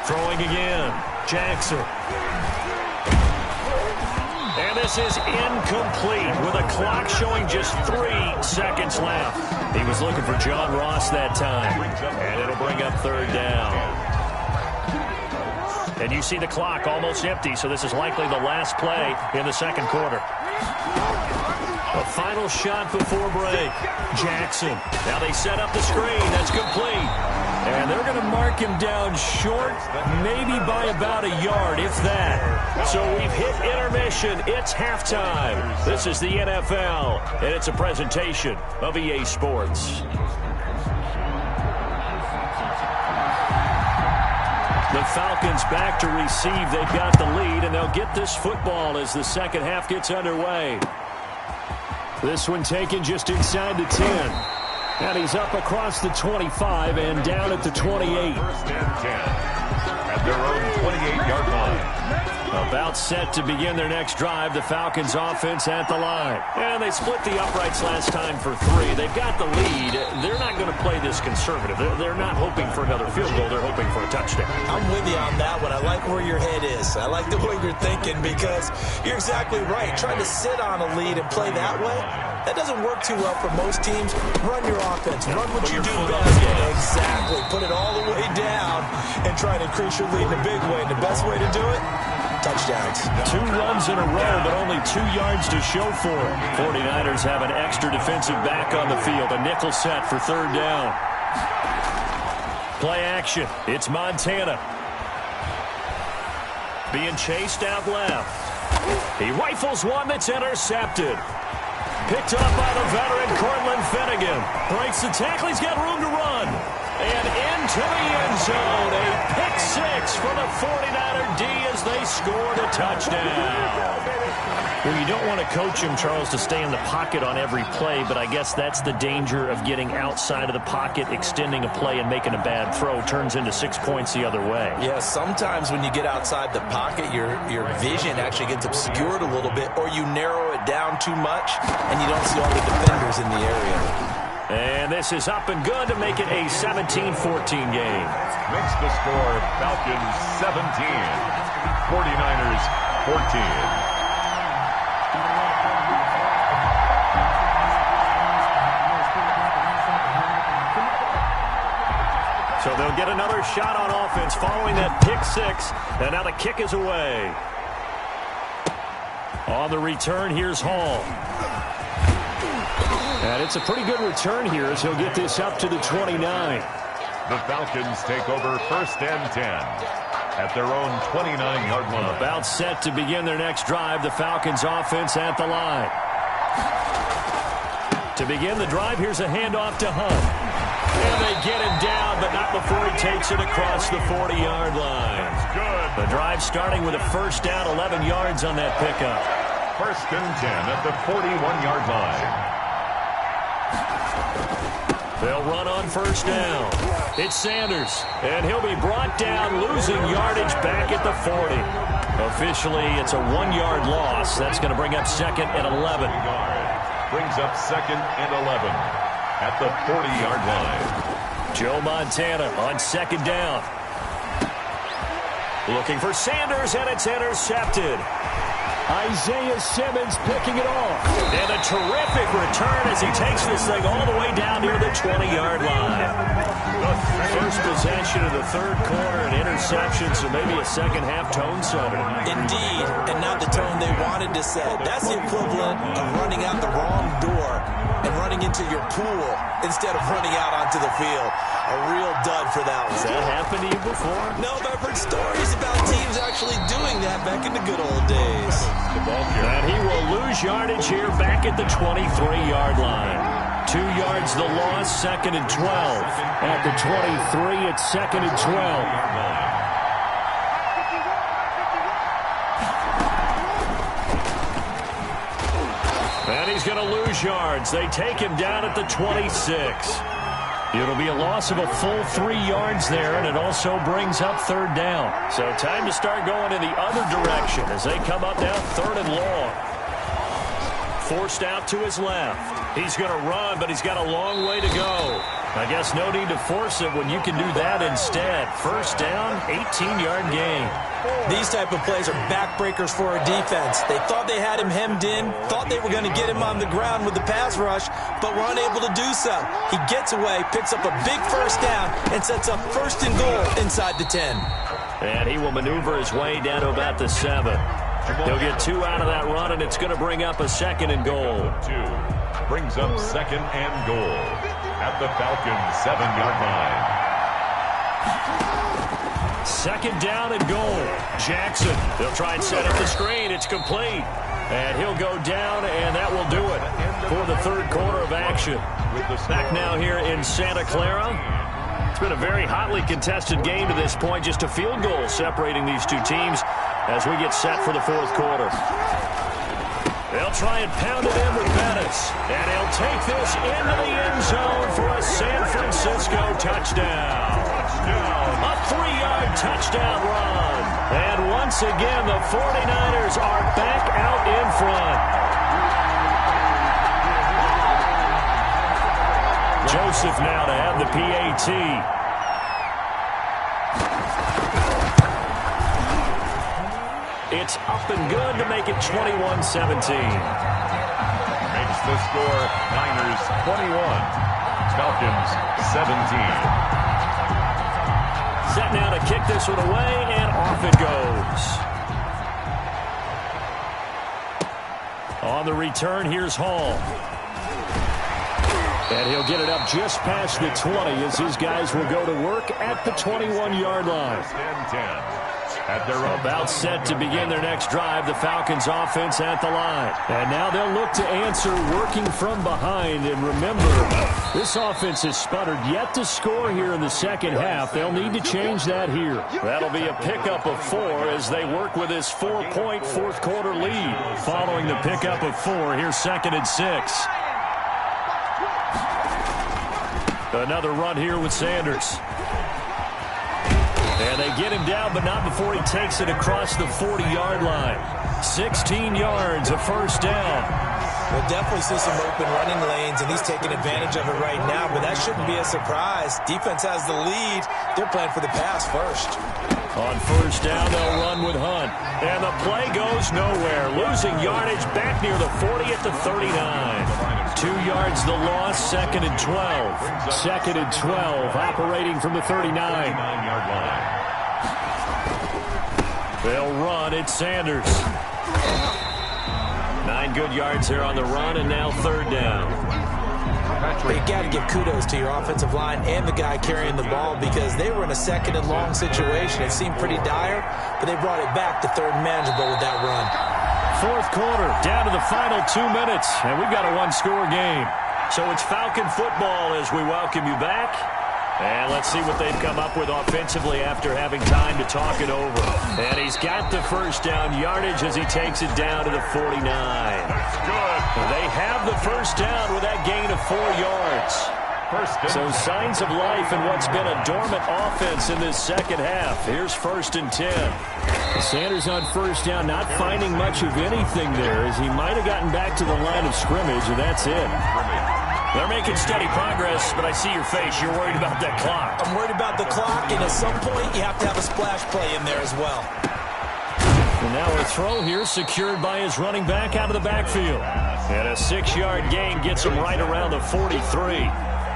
Throwing again. Jackson. And This is incomplete with a clock showing just 3 seconds left. He was looking for John Ross that time, and it'll bring up third down. And you see the clock almost empty, so this is likely the last play in the second quarter. A final shot before break. Jackson. Now they set up the screen. That's complete. And they're going to mark him down short, maybe by about a yard, if that. So we've hit intermission. It's halftime. This is the NFL, and it's a presentation of EA Sports. The Falcons back to receive. They've got the lead, and they'll get this football as the second half gets underway. This one taken just inside the 10. And he's up across the 25 and down at the 28. First and 10 at their own 28-yard line. About set to begin their next drive. The Falcons offense at the line. And they split the uprights last time for 3. They've got the lead. They're not going to play this conservative. They're not hoping for another field goal. They're hoping for a touchdown. I'm with you on that one. I like where your head is. I like the way you're thinking because you're exactly right. Trying to sit on a lead and play that way, that doesn't work too well for most teams. Run your offense. Run what you do best. Exactly. Put it all the way down and try to increase your lead in a big way. And the best way to do it, touchdowns. 2 runs in a row, but only 2 yards to show for it. 49ers have an extra defensive back on the field. A nickel set for third down. Play action. It's Montana. Being chased out left. He rifles one that's intercepted. Picked up by the veteran Cortland Finnegan. Breaks the tackle. He's got room to run. And into the end zone. A pick 6 for the 49er D as they scored a touchdown. Well, you don't want to coach him, Charles, to stay in the pocket on every play, but I guess that's the danger of getting outside of the pocket, extending a play, and making a bad throw. Turns into 6 points the other way. Yeah, sometimes when you get outside the pocket, your vision actually gets obscured a little bit, or you narrow it down too much, and you don't see all the defenders in the area. And this is up and good to make it a 17-14 game. Makes the score Falcons 17, 49ers 14. So they'll get another shot on offense following that pick 6. And now the kick is away. On the return, here's Hall. And it's a pretty good return here as he'll get this up to the 29. The Falcons take over first and 10 at their own 29-yard line. About set to begin their next drive. The Falcons offense at the line. To begin the drive, here's a handoff to Hunt. And they get him down, but not before he takes it across the 40-yard line. The drive starting with a first down, 11 yards on that pickup. First and 10 at the 41-yard line. They'll run on first down. It's Sanders, and he'll be brought down, losing yardage back at the 40. Officially, it's a 1-yard loss. That's going to bring up second and 11. Brings up second and 11 at the 40-yard line. Joe Montana on second down. Looking for Sanders, and it's intercepted. Isaiah Simmons picking it off. And a terrific return as he takes this thing all the way down near the 20-yard line. First possession of the third quarter, an interception, so maybe a second-half tone setter. Indeed, and not the tone they wanted to set. That's the equivalent of running out the wrong door and running into your pool instead of running out onto the field. A real dud for that one. Has that happened to you before? No, but I've heard stories about teams actually doing that back in the good old days. And he will lose yardage here back at the 23-yard line. 2 yards the loss, second and 12. At the 23, it's second and 12. And he's going to lose yards. They take him down at the 26. It'll be a loss of a full 3 yards there, and it also brings up third down. So time to start going in the other direction as they come up now third and long. forced out to his left. He's going to run, but he's got a long way to go. I guess no need to force it when you can do that instead. First down, 18-yard gain. These type of plays are backbreakers for a defense. They thought they had him hemmed in, thought they were going to get him on the ground with the pass rush, but were unable to do so. He gets away, picks up a big first down, and sets up first and goal inside the 10. And he will maneuver his way down to about the 7. He'll get 2 out of that run, and it's going to bring up a second and goal. 2 brings up second and goal at the Falcons' 7-yard line. Second down and goal. Jackson, they'll try and set up the screen. It's complete. And he'll go down, and that will do it for the third quarter of action. Back now here in Santa Clara. It's been a very hotly contested game to this point. Just a field goal separating these two teams as we get set for the fourth quarter. They'll try and pound it in with Bettis. And he'll take this into the end zone for a San Francisco touchdown. A 3-yard touchdown run. And once again, the 49ers are back out in front. Joseph now to have the PAT. It's up and good to make it 21-17. Makes the score Niners 21, Falcons 17. Set now to kick this one away, and off it goes. On the return, here's Hall. And he'll get it up just past the 20 as his guys will go to work at the 21-yard line. At their about set to begin their next drive, the Falcons offense at the line. And now they'll look to answer working from behind. And remember, this offense has sputtered yet to score here in the second half. They'll need to change that here. That'll be a pickup of 4 as they work with this 4-point fourth quarter lead. Following the pickup of 4, here's 2nd and 6. Another run here with Sanders. And they get him down, but not before he takes it across the 40-yard line. 16 yards, a first down. We'll definitely see some open running lanes, and he's taking advantage of it right now, but that shouldn't be a surprise. Defense has the lead. They're playing for the pass first. On first down, they'll run with Hunt. And the play goes nowhere. Losing yardage back near the 40 at the 39. 2 yards the loss, 2nd and 12. 2nd and 12, operating from the 39-yard line. They'll run. It's Sanders. 9 good yards here on the run, and now 3rd down. But you got to give kudos to your offensive line and the guy carrying the ball because they were in a 2nd and long situation. It seemed pretty dire, but they brought it back to 3rd and manageable with that run. Fourth quarter, down to the final 2 minutes, and we've got a 1-score game. So it's Falcon football as we welcome you back. And let's see what they've come up with offensively after having time to talk it over. And he's got the first down yardage as he takes it down to the 49. They have the first down with that gain of 4 yards. So signs of life in what's been a dormant offense in this second half. Here's 1st and 10. Sanders on first down, not finding much of anything there as he might have gotten back to the line of scrimmage, and that's it. They're making steady progress, but I see your face. You're worried about that clock. I'm worried about the clock, and at some point you have to have a splash play in there as well. And now a throw here secured by his running back out of the backfield. And a 6-yard gain gets him right around the 43.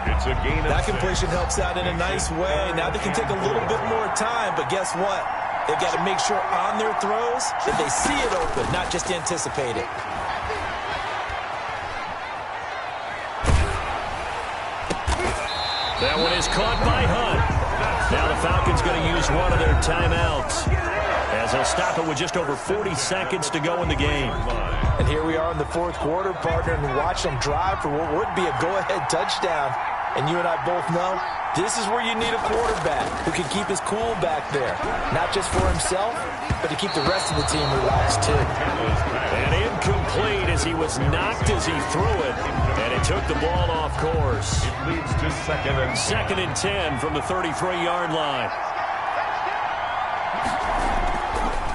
It's a gain of that completion helps out in a nice way. Now they can take a little bit more time, but guess what? They've got to make sure on their throws that they see it open, not just anticipate it. That one is caught by Hunt. Now the Falcons going to use one of their timeouts as they'll stop it with just over 40 seconds to go in the game. And here we are in the fourth quarter, partner, and watch them drive for what would be a go-ahead touchdown. And you and I both know this is where you need a quarterback who can keep his cool back there. Not just for himself, but to keep the rest of the team relaxed too. And incomplete as he was knocked as he threw it. And it took the ball off course. It leads to 2nd and 10 from the 33-yard line.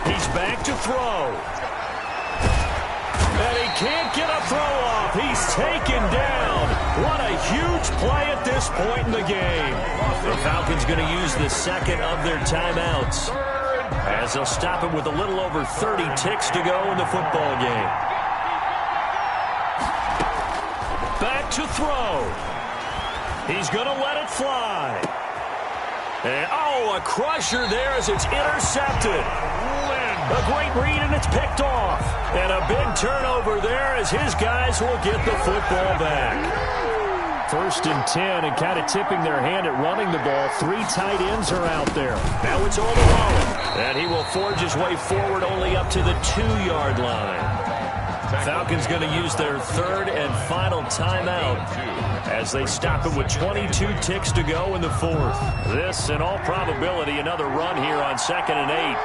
He's back to throw. And he can't get a throw off. He's taken down. What a huge play at this point in the game. The Falcons going to use the second of their timeouts, as they'll stop it with a little over 30 ticks to go in the football game. Back to throw. He's going to let it fly. And, oh, a crusher there as it's intercepted. A great read, and it's picked off. And a big turnover there as his guys will get the football back. 1st and 10, and kind of tipping their hand at running the ball. 3 tight ends are out there. Now it's all to Rollins. And he will forge his way forward only up to the 2-yard line. Falcons going to use their 3rd and final timeout as they stop it with 22 ticks to go in the 4th. This, in all probability, another run here on 2nd and 8.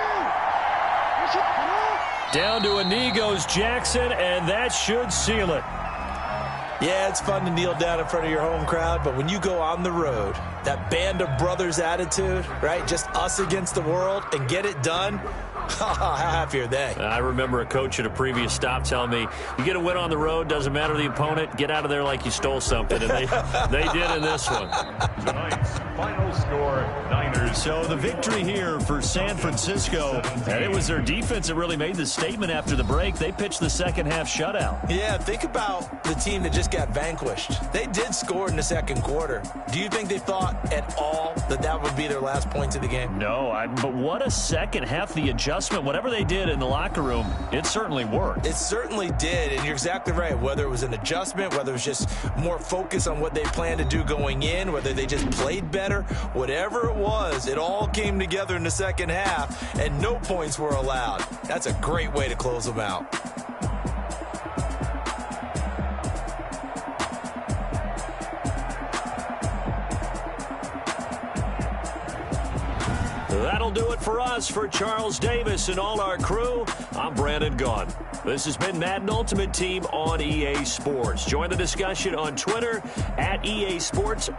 Down to a knee goes Jackson, and that should seal it. Yeah, it's fun to kneel down in front of your home crowd, but when you go on the road, that band of brothers attitude, right? Just us against the world, and get it done. How happy are they? I remember a coach at a previous stop telling me, you get a win on the road, doesn't matter the opponent, get out of there like you stole something. And they did in this one. Tonight's final score, Niners. So the victory here for San Francisco, and it was their defense that really made the statement after the break. They pitched the second half shutout. Yeah, think about the team that just got vanquished. They did score in the second quarter. Do you think they thought at all that that would be their last points of the game? No, but what a second half. The adjustment, whatever they did in the locker room, it certainly worked. It certainly did, and you're exactly right. Whether it was an adjustment, whether it was just more focus on what they planned to do going in, whether they just played better, whatever it was, it all came together in the second half, and no points were allowed. That's a great way to close them out. That'll do it for us. For Charles Davis and all our crew, I'm Brandon Gaughan. This has been Madden Ultimate Team on EA Sports. Join the discussion on Twitter at EA Sports_MUT.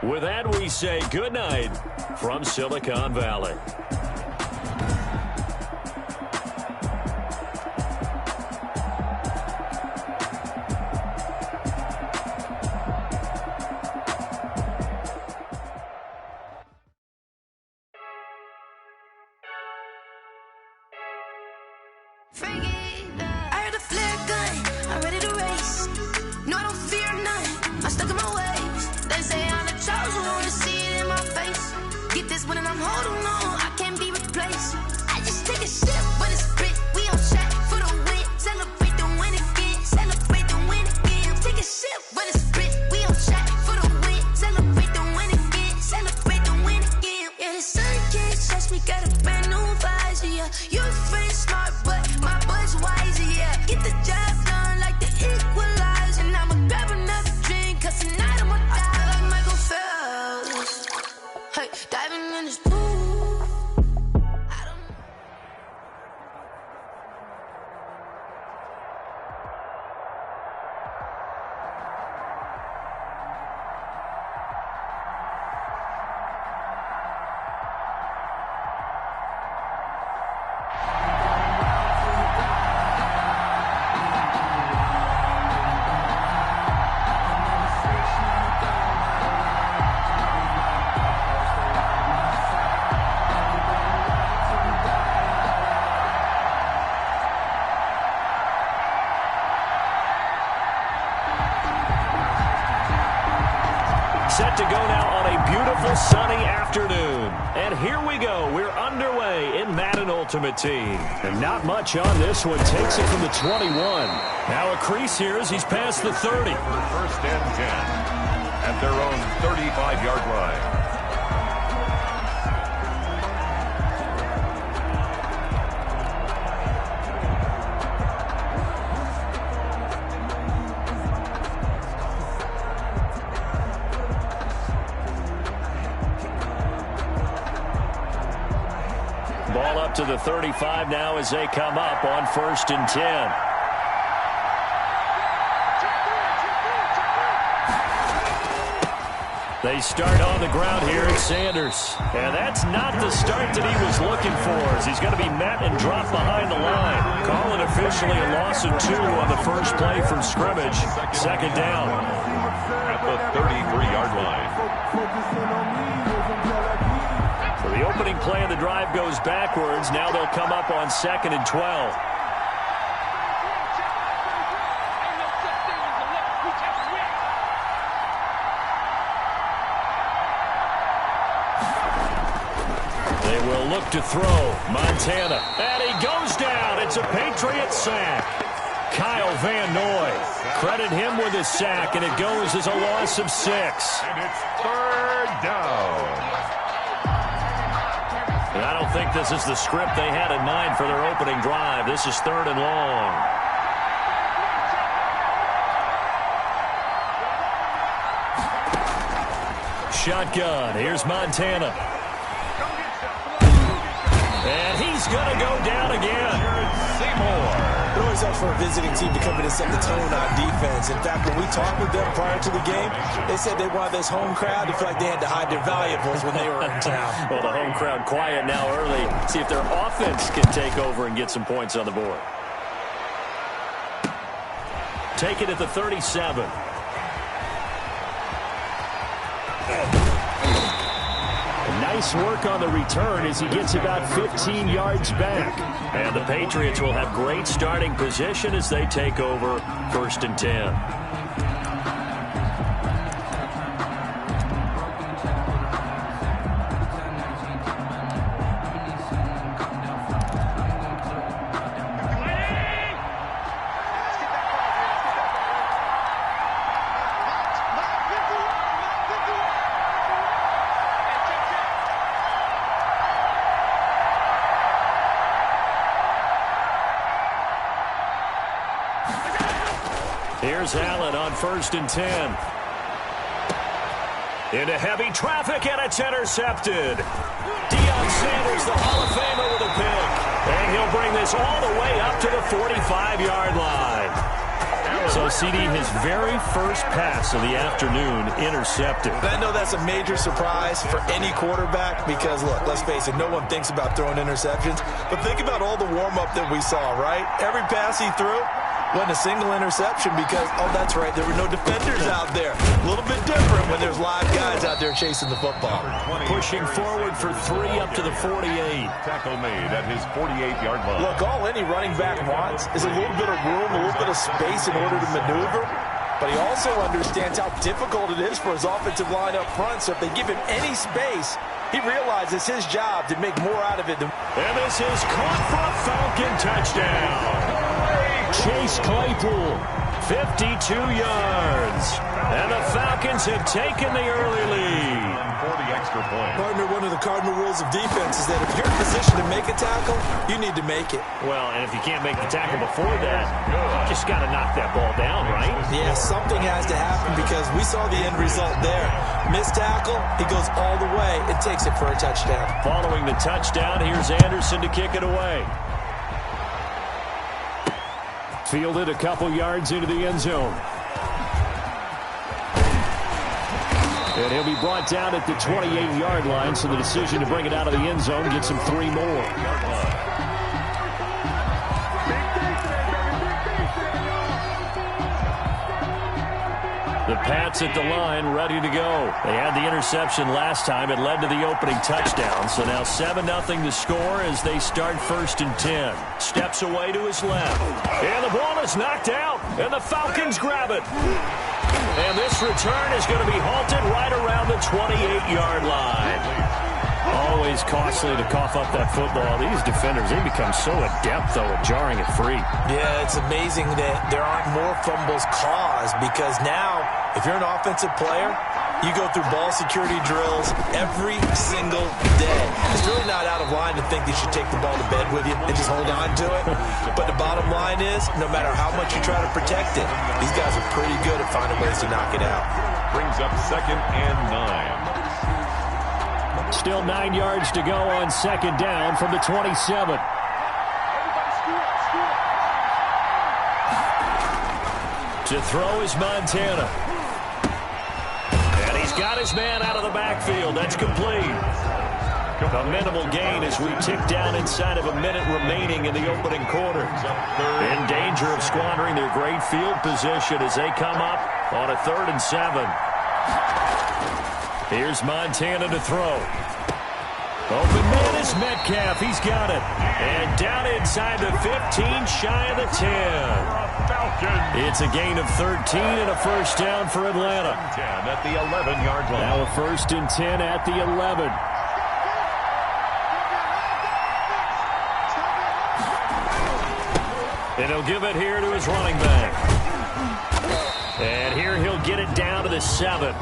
With that, we say good night from Silicon Valley. Set to go now on a beautiful sunny afternoon. And here we go. We're underway in Madden Ultimate Team. And not much on this one. Takes it from the 21. Now a crease here as he's past the 30. 1st and 10 at their own 35-yard line. Ball up to the 35 now as they come up on 1st and 10. They start on the ground here at Sanders. And that's not the start that he was looking for, as he's going to be met and dropped behind the line. Call it officially a loss of 2 on the first play from scrimmage. Second down. At the 33-yard line. So the opening play of the drive goes backwards. Now they'll come up on 2nd and 12. Look to throw. Montana. And he goes down. It's a Patriot sack. Kyle Van Noy. Credit him with his sack, and it goes as a loss of 6. And it's 3rd down. And I don't think this is the script they had at 9 for their opening drive. This is 3rd and long. Shotgun. Here's Montana. And he's going to go down again. It always helps for a visiting team to come in and set the tone on defense. In fact, when we talked with them prior to the game, they said they wanted this home crowd to feel like they had to hide their valuables when they were in town. Well, the home crowd quiet now early. See if their offense can take over and get some points on the board. Take it at the 37. Nice work on the return as he gets about 15 yards back. And the Patriots will have great starting position as they take over 1st and 10. Here's Allen on 1st and 10. Into heavy traffic, and it's intercepted. Deion Sanders, the Hall of Famer, with a pick. And he'll bring this all the way up to the 45-yard line. So, CD, his very first pass of the afternoon intercepted. I know that's a major surprise for any quarterback because, look, let's face it, no one thinks about throwing interceptions. But think about all the warm-up that we saw, right? Every pass he threw wasn't a single interception because, oh, that's right, there were no defenders out there. A little bit different when there's live guys out there chasing the football. Pushing forward for 3 up to the 48. Tackle made at his 48-yard line. Look, all any running back wants is a little bit of room, a little bit of space in order to maneuver. But he also understands how difficult it is for his offensive line up front. So if they give him any space, he realizes his job to make more out of it. And this is caught for a Falcon touchdown. Chase Claypool, 52 yards. And the Falcons have taken the early lead. For the extra point. Partner, one of the cardinal rules of defense is that if you're in position to make a tackle, you need to make it. Well, and if you can't make the tackle before that, you just got to knock that ball down, right? Yeah, something has to happen because we saw the end result there. Missed tackle, he goes all the way and takes it for a touchdown. Following the touchdown, here's Anderson to kick it away. Fielded a couple yards into the end zone. And he'll be brought down at the 28-yard line, so the decision to bring it out of the end zone gets him 3 more. The Pats at the line, ready to go. They had the interception last time. It led to the opening touchdown. So now 7-0 the score as they start 1st and 10. Steps away to his left. And the ball is knocked out, and the Falcons grab it. And this return is going to be halted right around the 28-yard line. Always costly to cough up that football. These defenders, they become so adept, though, at jarring it free. Yeah, it's amazing that there aren't more fumbles caused because now, if you're an offensive player, you go through ball security drills every single day. It's really not out of line to think that you should take the ball to bed with you and just hold on to it. But the bottom line is, no matter how much you try to protect it, these guys are pretty good at finding ways to knock it out. Brings up 2nd and 9. Still 9 yards to go on 2nd down from the 27. To throw is Montana. And he's He's got his man out of the backfield. That's complete. A minimal gain as we tick down inside of a minute remaining in the opening quarter. In danger of squandering their great field position as they come up on a 3rd and 7. Here's Montana to throw. Open man is Metcalf. He's got it. And down inside the 15, shy of the 10. It's a gain of 13 and a first down for Atlanta. 10 at the 11-yard line. Now a 1st and 10 at the 11. And he'll give it here to his running back. And here he'll get it down to the 7.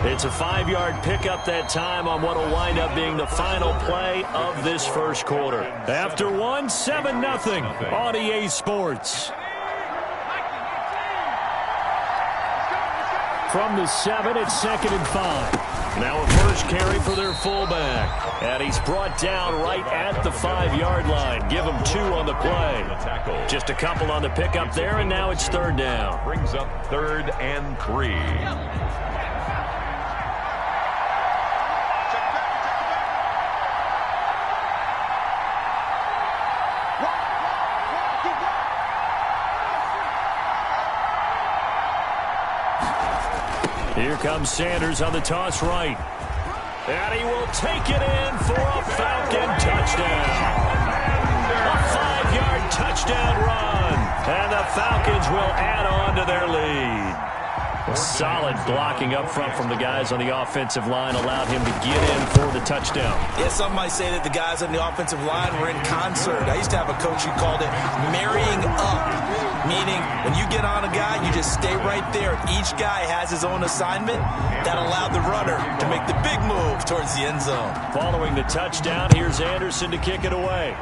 It's a 5-yard pickup that time on what will wind up being the final play of this first quarter. After one, 7-0 on EA Sports. From the 7, it's 2nd and 5. Now a first carry for their fullback. And he's brought down right at the 5-yard line. Give him 2 on the play. Just a couple on the pickup there, and now it's 3rd down. Brings up 3rd and 3. Here comes Sanders on the toss right. And he will take it in for a Falcon touchdown. A 5-yard touchdown run. And the Falcons will add on to their lead. Solid blocking up front from the guys on the offensive line allowed him to get in for the touchdown. Yeah, some might say that the guys on the offensive line were in concert. I used to have a coach who called it marrying up, meaning when you get on a guy, you just stay right there. Each guy has his own assignment. That allowed the runner to make the big move towards the end zone. Following the touchdown, here's Anderson to kick it away.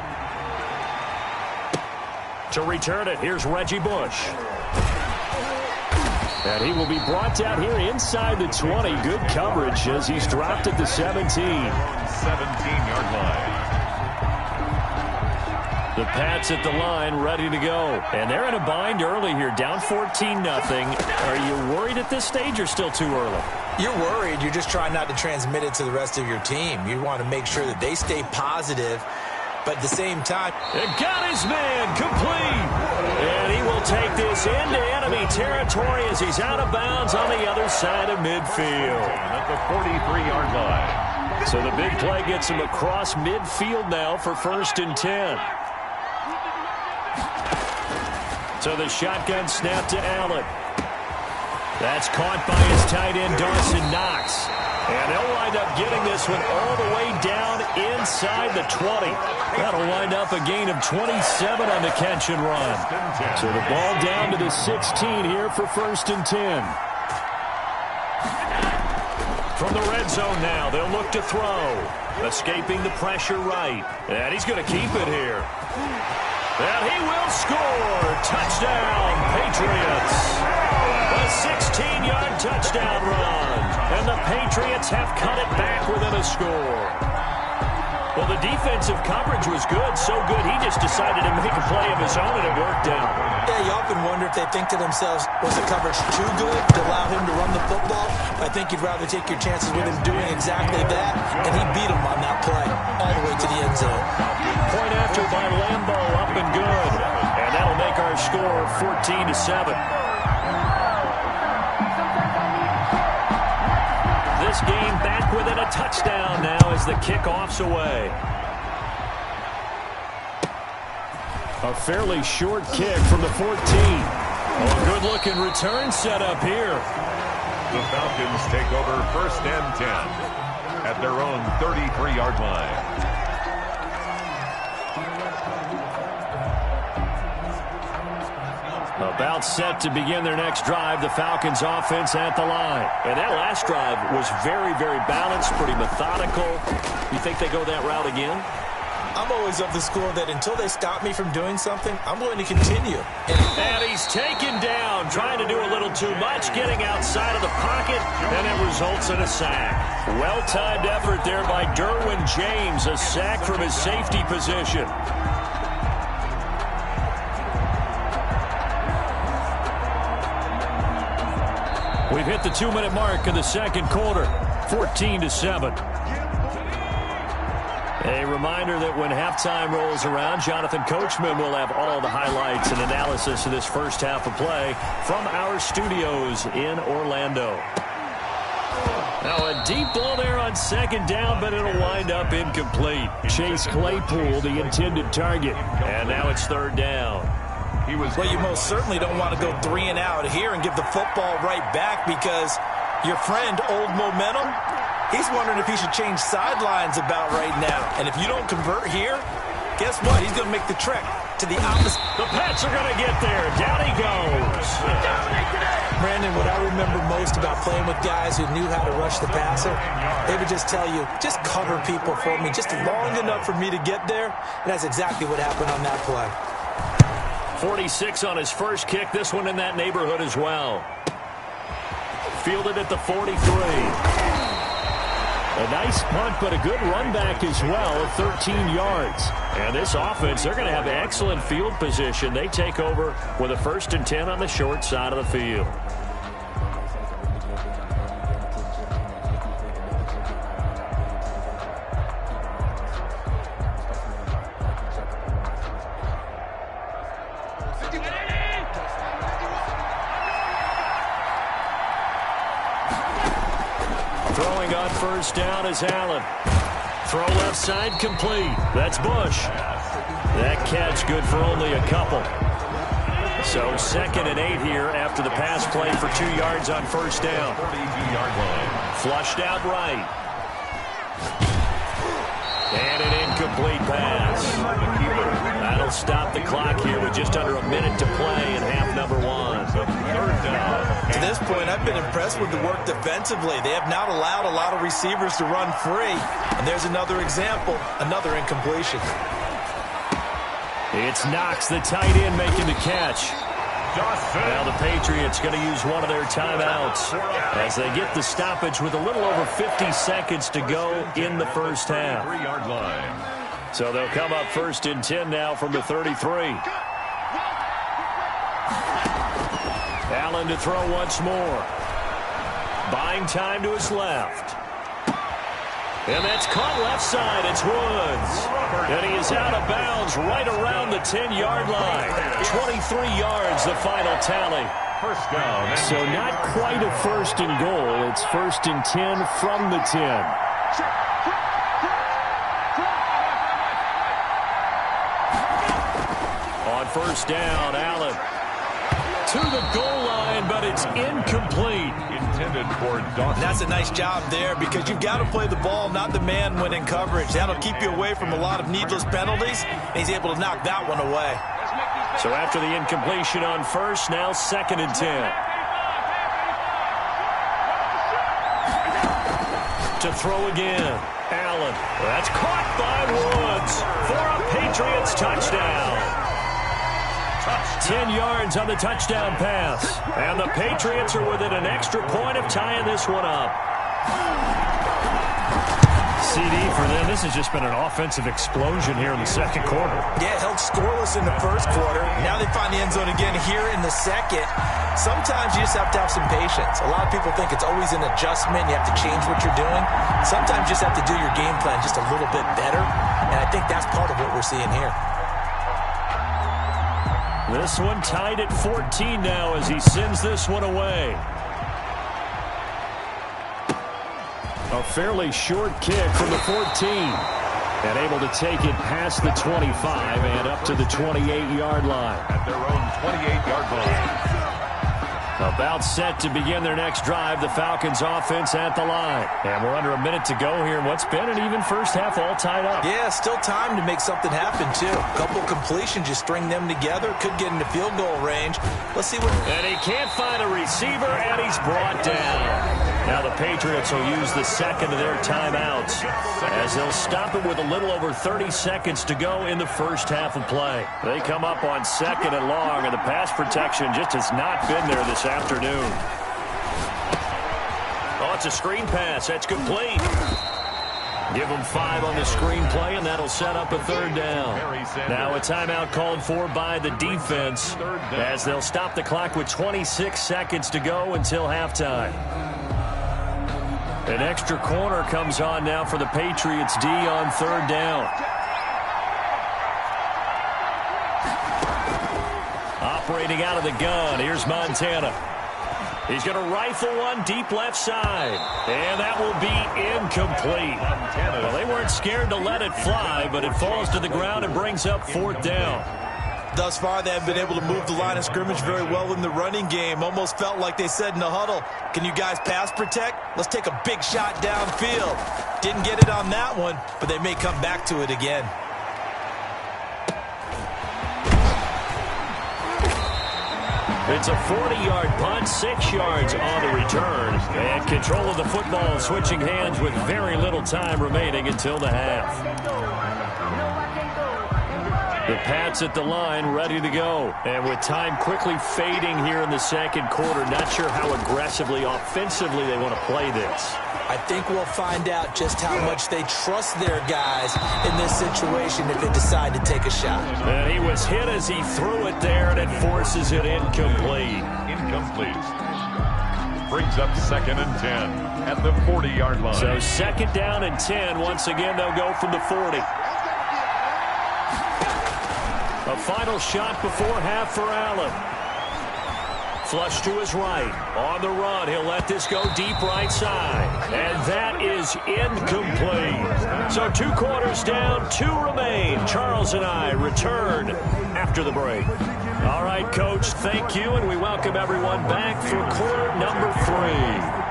To return it, here's Reggie Bush. And he will be brought down here inside the 20. Good coverage as he's dropped at the 17. 17-yard line. The Pats at the line, ready to go. And they're in a bind early here, down 14-0. Are you worried at this stage or still too early? You're worried. You're just trying not to transmit it to the rest of your team. You want to make sure that they stay positive, but at the same time... It got his man complete. And he will take this into enemy territory as he's out of bounds on the other side of midfield. At the 43-yard line. So the big play gets him across midfield now for 1st and 10. So the shotgun snap to Allen. That's caught by his tight end, Dawson Knox. And they'll wind up getting this one all the way down inside the 20. That'll wind up a gain of 27 on the catch and run. So the ball down to the 16 here for 1st and 10. From the red zone now, they'll look to throw. Escaping the pressure right. And he's going to keep it here. And he will score. Touchdown, Patriots. A 16-yard touchdown run. And the Patriots have cut it back within a score. Well, the defensive coverage was good, so good he just decided to make a play of his own, and it worked out. Yeah, you often wonder if they think to themselves, was the coverage too good to allow him to run the football? I think you'd rather take your chances with him doing exactly that, and he beat him on that play all the way to the end zone. Point after by Lambeau, up and good. And that'll make our score 14-7. This game back within a touchdown now as the kickoff's away. A fairly short kick from the 14. Oh, a good-looking return set up here. The Falcons take over 1st and 10 at their own 33-yard line. About set to begin their next drive, the Falcons offense at the line. And that last drive was very, very balanced, pretty methodical. You think they go that route again? I'm always of the school that until they stop me from doing something, I'm going to continue. And he's taken down, trying to do a little too much, getting outside of the pocket, and it results in a sack. Well-timed effort there by Derwin James, a sack from his safety position. We've hit the 2-minute mark in the second quarter, 14-7. A reminder that when halftime rolls around, Jonathan Coachman will have all the highlights and analysis of this first half of play from our studios in Orlando. Now a deep ball there on second down, but it'll wind up incomplete. Chase Claypool, the intended target. And now it's third down. Well, you most certainly don't want to go 3 and out here and give the football right back, because your friend, Old Momentum, he's wondering if he should change sidelines about right now. And if you don't convert here, guess what? He's going to make the trek to the opposite. The Pats are going to get there. Down he goes. Brandon, what I remember most about playing with guys who knew how to rush the passer, they would just tell you, just cover people for me, just long enough for me to get there. And that's exactly what happened on that play. 46 on his first kick. This one in that neighborhood as well. Fielded at the 43. A nice punt, but a good run back as well of 13 yards. And this offense, they're going to have excellent field position. They take over with a 1st and 10 on the short side of the field. Throwing on first down is Allen. Throw left side complete. That's Bush. That catch good for only a couple. So 2nd and 8 here after the pass play for 2 yards on first down. 42-yard line. Flushed out right. And an incomplete pass. That'll stop the clock here with just under a minute to play in half number 1. Third down. To this point, I've been impressed with the work defensively. They have not allowed a lot of receivers to run free. And there's another example, another incompletion. It's Knox, the tight end, making the catch. Now the Patriots going to use one of their timeouts as they get the stoppage with a little over 50 seconds to go in the first half. 3-yard line. So they'll come up 1st and 10 now from the 33. Allen to throw once more. Buying time to his left. And that's caught left side. It's Woods. And he is out of bounds right around the 10-yard line. 23 yards, the final tally. First down. So not quite a 1st and goal. It's 1st and 10 from the 10. On first down, Allen to the goal line, but it's incomplete. Intended for Dawson. That's a nice job there, because you've got to play the ball, not the man when in coverage. That'll keep you away from a lot of needless penalties, and he's able to knock that one away. So after the incompletion on first, now 2nd and 10. To throw again, Allen. That's caught by Woods for a Patriots touchdown. 10 yards on the touchdown pass. And the Patriots are within an extra point of tying this one up. CD for them. This has just been an offensive explosion here in the second quarter. Yeah, held scoreless in the first quarter. Now they find the end zone again here in the second. Sometimes you just have to have some patience. A lot of people think it's always an adjustment. You have to change what you're doing. Sometimes you just have to do your game plan just a little bit better. And I think that's part of what we're seeing here. This one tied at 14 now as he sends this one away. A fairly short kick from the 14. And able to take it past the 25 and up to the 28-yard line. At their own 28-yard line. About set to begin their next drive, the Falcons offense at the line. And we're under a minute to go here in what's been an even first half, all tied up. Yeah, still time to make something happen, too. A couple completions, you string them together, could get into field goal range. Let's see what... And he can't find a receiver, and he's brought down. Now the Patriots will use the second of their timeouts as they'll stop it with a little over 30 seconds to go in the first half of play. They come up on 2nd and long, and the pass protection just has not been there this afternoon. Oh, it's a screen pass. That's complete. Give them 5 on the screenplay, and that'll set up a 3rd down. Now a timeout called for by the defense as they'll stop the clock with 26 seconds to go until halftime. An extra corner comes on now for the Patriots D on 3rd down. Operating out of the gun, here's Montana. He's going to rifle one deep left side. And that will be incomplete. Well, they weren't scared to let it fly, but it falls to the ground and brings up 4th down. Thus far, they have been able to move the line of scrimmage very well in the running game. Almost felt like they said in the huddle, can you guys pass protect? Let's take a big shot downfield. Didn't get it on that one, but they may come back to it again. It's a 40-yard punt, 6 yards on the return. And control of the football switching hands with very little time remaining until the half. The Pats at the line, ready to go. And with time quickly fading here in the 2nd quarter, not sure how aggressively, offensively they want to play this. I think we'll find out just how much they trust their guys in this situation if they decide to take a shot. And he was hit as he threw it there, and it forces it incomplete. Incomplete. Brings up 2nd and 10 at the 40-yard line. So 2nd down and 10. Once again, they'll go from the 40. A final shot before half for Allen. Flush to his right. On the run, he'll let this go deep right side. And that is incomplete. So 2 quarters down, 2 remain. Charles and I return after the break. All right, Coach, thank you, and we welcome everyone back for quarter number 3.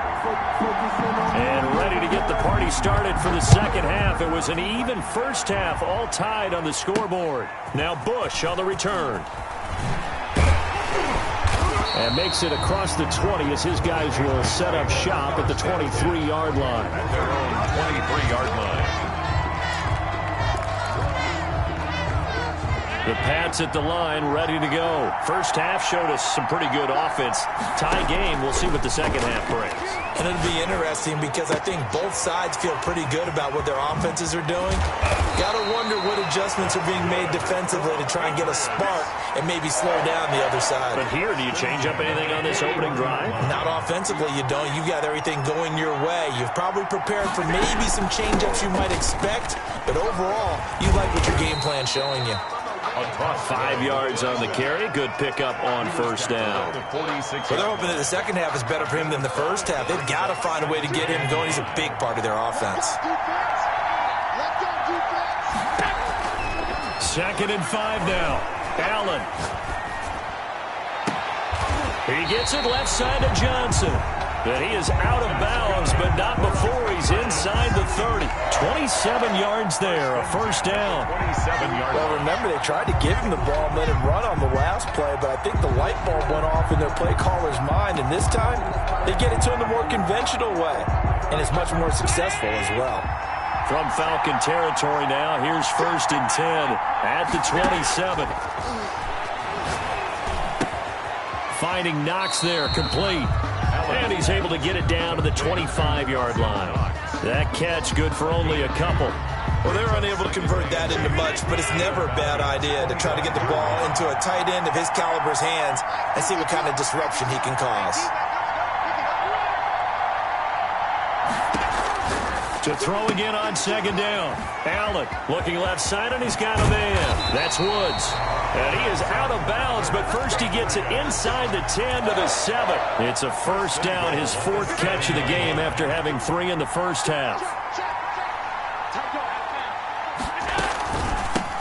And ready to get the party started for the 2nd half. It was an even first half, all tied on the scoreboard. Now Bush on the return. And makes it across the 20 as his guys will set up shop at the 23-yard line. At their own 23-yard line. The Pats at the line, ready to go. First half showed us some pretty good offense. Tie game, we'll see what the 2nd half brings. And it'll be interesting because I think both sides feel pretty good about what their offenses are doing. Got to wonder what adjustments are being made defensively to try and get a spark and maybe slow down the other side. But here, do you change up anything on this opening drive? Not offensively, you don't. You've got everything going your way. You've probably prepared for maybe some change-ups you might expect, but overall, you like what your game plan's showing you. 5 yards on the carry. Good pickup on 1st down. So they're hoping that the 2nd half is better for him than the 1st half. They've got to find a way to get him going. He's a big part of their offense. 2nd and 5 now. Allen. He gets it left side to Johnson. But he is out of bounds, but not before he's inside the 30. 27 yards there, a 1st down. 27 yards. Well, remember, they tried to give him the ball and let him run on the last play, but I think the light bulb went off in their play caller's mind, and this time they get it to him the more conventional way, and it's much more successful as well. From Falcon territory now, here's 1st and 10 at the 27. Finding Knox there, complete. And he's able to get it down to the 25-yard line. That catch good for only a couple. Well, they're unable to convert that into much, but it's never a bad idea to try to get the ball into a tight end of his caliber's hands and see what kind of disruption he can cause. To throw again on 2nd down. Allen looking left side, and he's got a man. That's Woods. And he is out of bounds, but first he gets it inside the 10 to the 7. It's a 1st down, his 4th catch of the game after having 3 in the 1st half.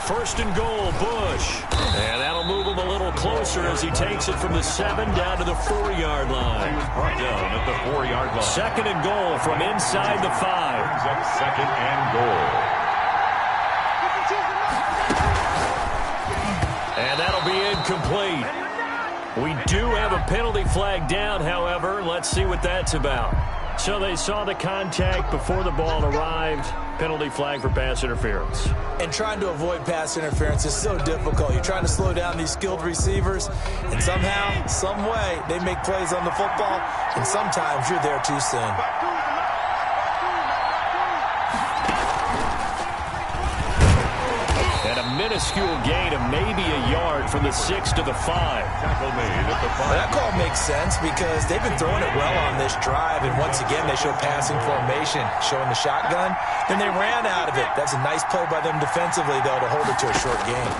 1st and goal, Bush. And that'll move him a little closer as he takes it from the 7 down to the 4-yard line. Down at the 4-yard line. 2nd and goal from inside the 5. Brings up 2nd and goal. And that'll be incomplete. We do have a penalty flag down, however. Let's see what that's about. So they saw the contact before the ball arrived. Penalty flag for pass interference. And trying to avoid pass interference is so difficult. You're trying to slow down these skilled receivers, and somehow, some way, they make plays on the football, and sometimes you're there too soon. minuscule gain of maybe a yard from the 6 to the 5. Tackle made at the 5. That call makes sense because they've been throwing it well on this drive, and once again they show passing formation, showing the shotgun. Then they ran out of it. That's a nice play by them defensively, though, to hold it to a short gain.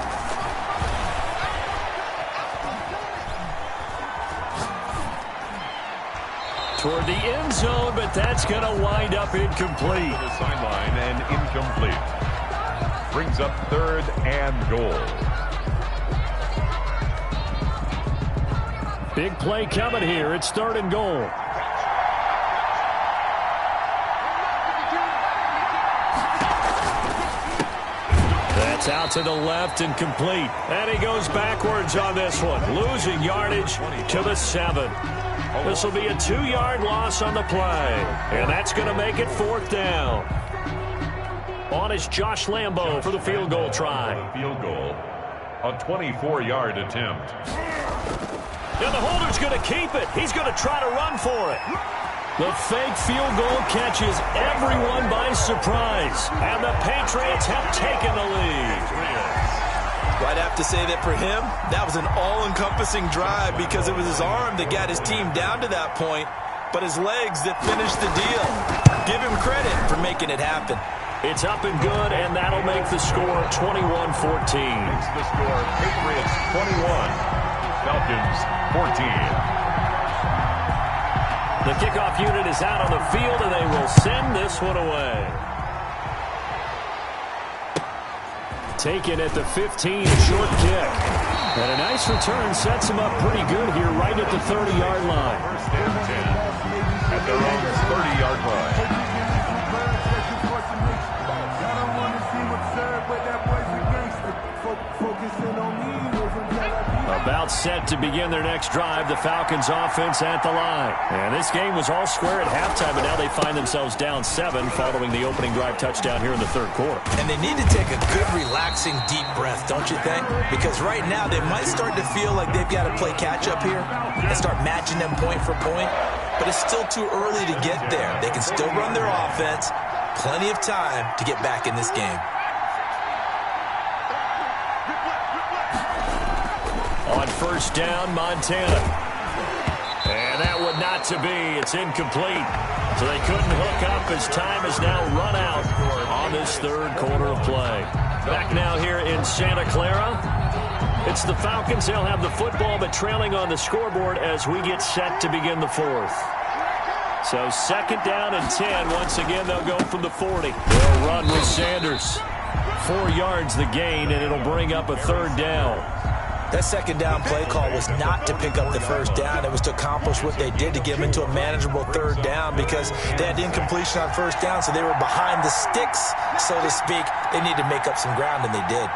Toward the end zone, but that's going to wind up incomplete. To the sideline and incomplete. Brings up 3rd and goal. Big play coming here. It's 3rd and goal. That's out to the left and complete. And he goes backwards on this one, losing yardage to the 7. This will be a 2-yard loss on the play. And that's going to make it 4th down. On is Josh Lambo for the field goal try. Field goal. A 24-yard attempt. And the holder's going to keep it. He's going to try to run for it. The fake field goal catches everyone by surprise. And the Patriots have taken the lead. Well, I'd have to say that for him, that was an all-encompassing drive because it was his arm that got his team down to that point, but his legs that finished the deal. Give him credit for making it happen. It's up and good, and that'll make the score 21-14. Makes the score Patriots 21, Falcons 14. The kickoff unit is out on the field, and they will send this one away. Taken at the 15, short kick. And a nice return sets him up pretty good here right at the 30-yard line. 1st and 10 at their own 30-yard line. About set to begin their next drive, the Falcons offense at the line. And this game was all square at halftime, but now they find themselves down 7 following the opening drive touchdown here in the 3rd quarter. And they need to take a good, relaxing, deep breath, don't you think? Because right now they might start to feel like they've got to play catch-up here and start matching them point for point. But it's still too early to get there. They can still run their offense. Plenty of time to get back in this game. On 1st down, Montana. And that would not to be. It's incomplete. So they couldn't hook up as time has now run out on this 3rd quarter of play. Back now here in Santa Clara. It's the Falcons. They'll have the football, but trailing on the scoreboard as we get set to begin the 4th. So 2nd down and 10. Once again, they'll go from the 40. They'll run with Sanders. 4 yards the gain, and it'll bring up a 3rd down. That 2nd down play call was not to pick up the 1st down. It was to accomplish what they did to get them into a manageable 3rd down because they had incompletion on 1st down, so they were behind the sticks, so to speak. They needed to make up some ground, and they did.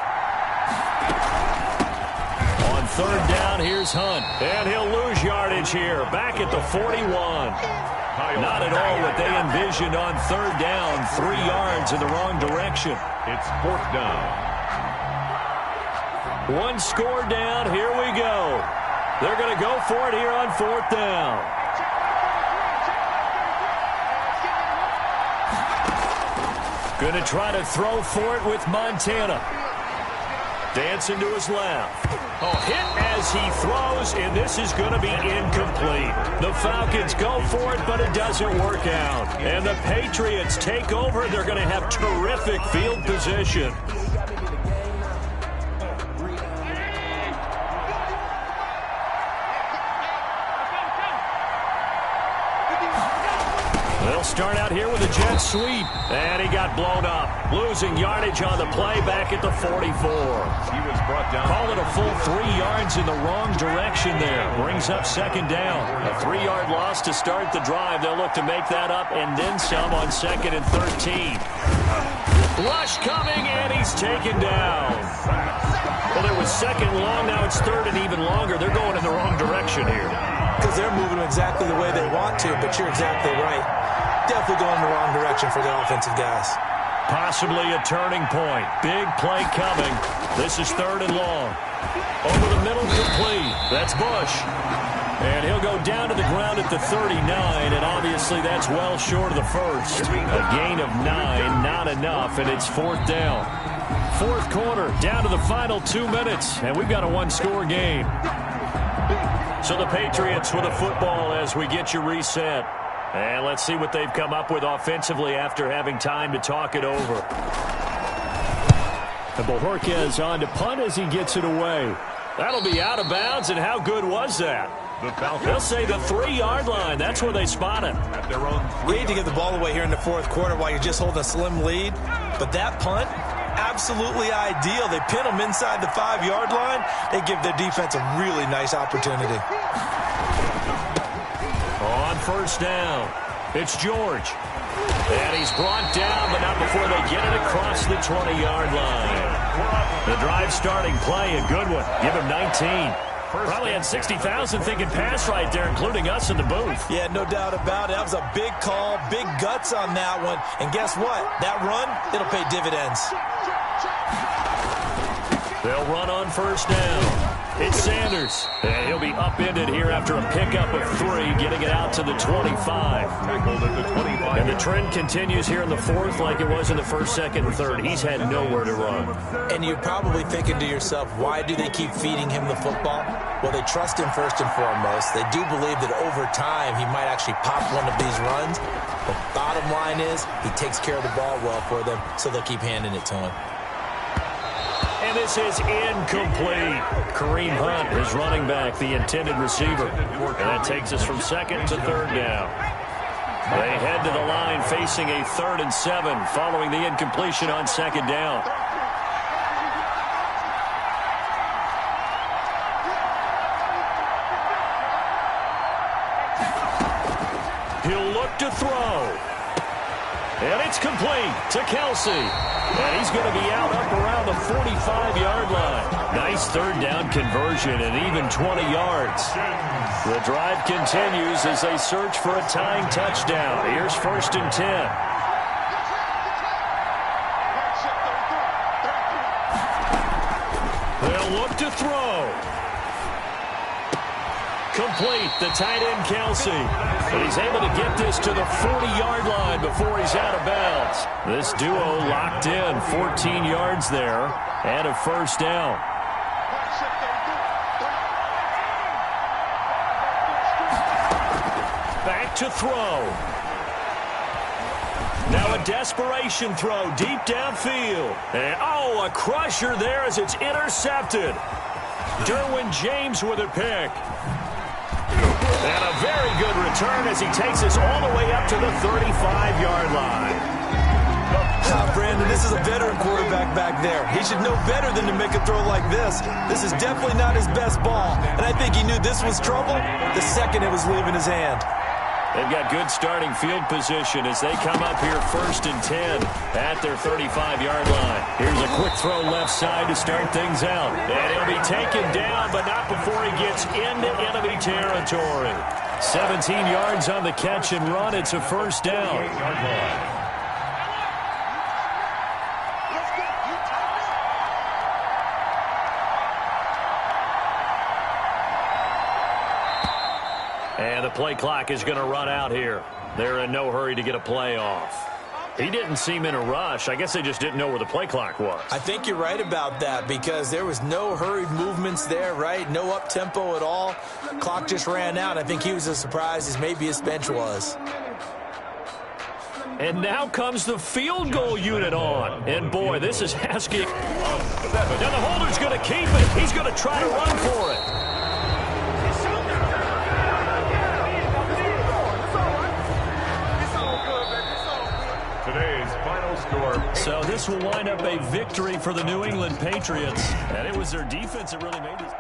On 3rd down, here's Hunt. And he'll lose yardage here. Back at the 41. Not at all what they envisioned on 3rd down. 3 yards in the wrong direction. It's 4th down. 1 score down. Here we go. They're going to go for it here on 4th down. Going to try to throw for it with Montana. Dancing to his left. Oh, hit as he throws, and this is going to be incomplete. The Falcons go for it, but it doesn't work out. And the Patriots take over. They're going to have terrific field position. They'll start out here with a jet sweep. And he got blown up. Losing yardage on the play back at the 44. He was brought down. Call it a full 3 yards in the wrong direction there. Brings up 2nd down. A 3-yard loss to start the drive. They'll look to make that up and then some on 2nd and 13. Rush coming, and he's taken down. Well, it was 2nd long. Now it's 3rd and even longer. They're going in the wrong direction here. Because they're moving exactly the way they want to, but you're exactly right. Definitely going in the wrong direction for the offensive guys. Possibly a turning point. Big play coming. This is 3rd and long. Over the middle, complete. That's Bush. And he'll go down to the ground at the 39, and obviously that's well short of the 1st. A gain of 9, not enough, and it's 4th down. fourth quarter, down to the final 2 minutes, and we've got a one-score game. So the Patriots with the football as we get you reset. And let's see what they've come up with offensively after having time to talk it over. And Bojorquez on to punt as he gets it away. That'll be out of bounds, and how good was that? They'll say the 3-yard line. That's where they spot it. At their own you hate to get the ball away here in the fourth quarter while you're just holding a slim lead. But that punt, absolutely ideal. They pin them inside the 5-yard line. They give their defense a really nice opportunity. On first down, it's George. And he's brought down, but not before they get it across the 20-yard line. The drive starting play, a good one. Give him 19. Probably had 60,000 thinking pass right there, including us in the booth. Yeah, no doubt about it. That was a big call, big guts on that one. And guess what? That run, it'll pay dividends. They'll run on first down. It's Sanders, and he'll be upended here after a pickup of 3, getting it out to the 25. Tackled at the 25. And the trend continues here in the fourth like it was in the first, second, and third. He's had nowhere to run. And you're probably thinking to yourself, why do they keep feeding him the football? Well, they trust him first and foremost. They do believe that over time he might actually pop one of these runs. The bottom line is he takes care of the ball well for them, so they'll keep handing it to him. And this is incomplete. Kareem Hunt is running back, the intended receiver. And that takes us from second to third down. They head to the line facing a 3rd and 7 following the incompletion on second down. He'll look to throw. And it's complete to Kelsey. And he's going to be out up around the 45-yard line. Nice third down conversion and even 20 yards. The drive continues as they search for a tying touchdown. Here's 1st and 10. They'll look to throw. Complete, the tight end Kelsey. But he's able to get this to the 40-yard line before he's out of bounds. This duo locked in, 14 yards there, and a first down. Back to throw. Now a desperation throw deep downfield. And, oh, a crusher there as it's intercepted. Derwin James with a pick. And a very good return as he takes us all the way up to the 35-yard line. Brandon, this is a veteran quarterback back there. He should know better than to make a throw like this. This is definitely not his best ball. And I think he knew this was trouble the second it was leaving his hand. They've got good starting field position as they come up here 1st and 10 at their 35-yard line. Here's a quick throw left side to start things out. And he'll be taken down, but not before he gets into enemy territory. 17 yards on the catch and run. It's a first down. And the play clock is going to run out here. They're in no hurry to get a play off. He didn't seem in a rush. I guess they just didn't know where the play clock was. I think you're right about that because there was no hurried movements there, right? No up-tempo at all. Clock just ran out. I think he was as surprised as maybe his bench was. And now comes the field goal unit on. And, boy, this is asking. Now the holder's going to keep it. He's going to try to run for it. Today's final score. So this will wind up a victory for the New England Patriots. And it was their defense that really made it.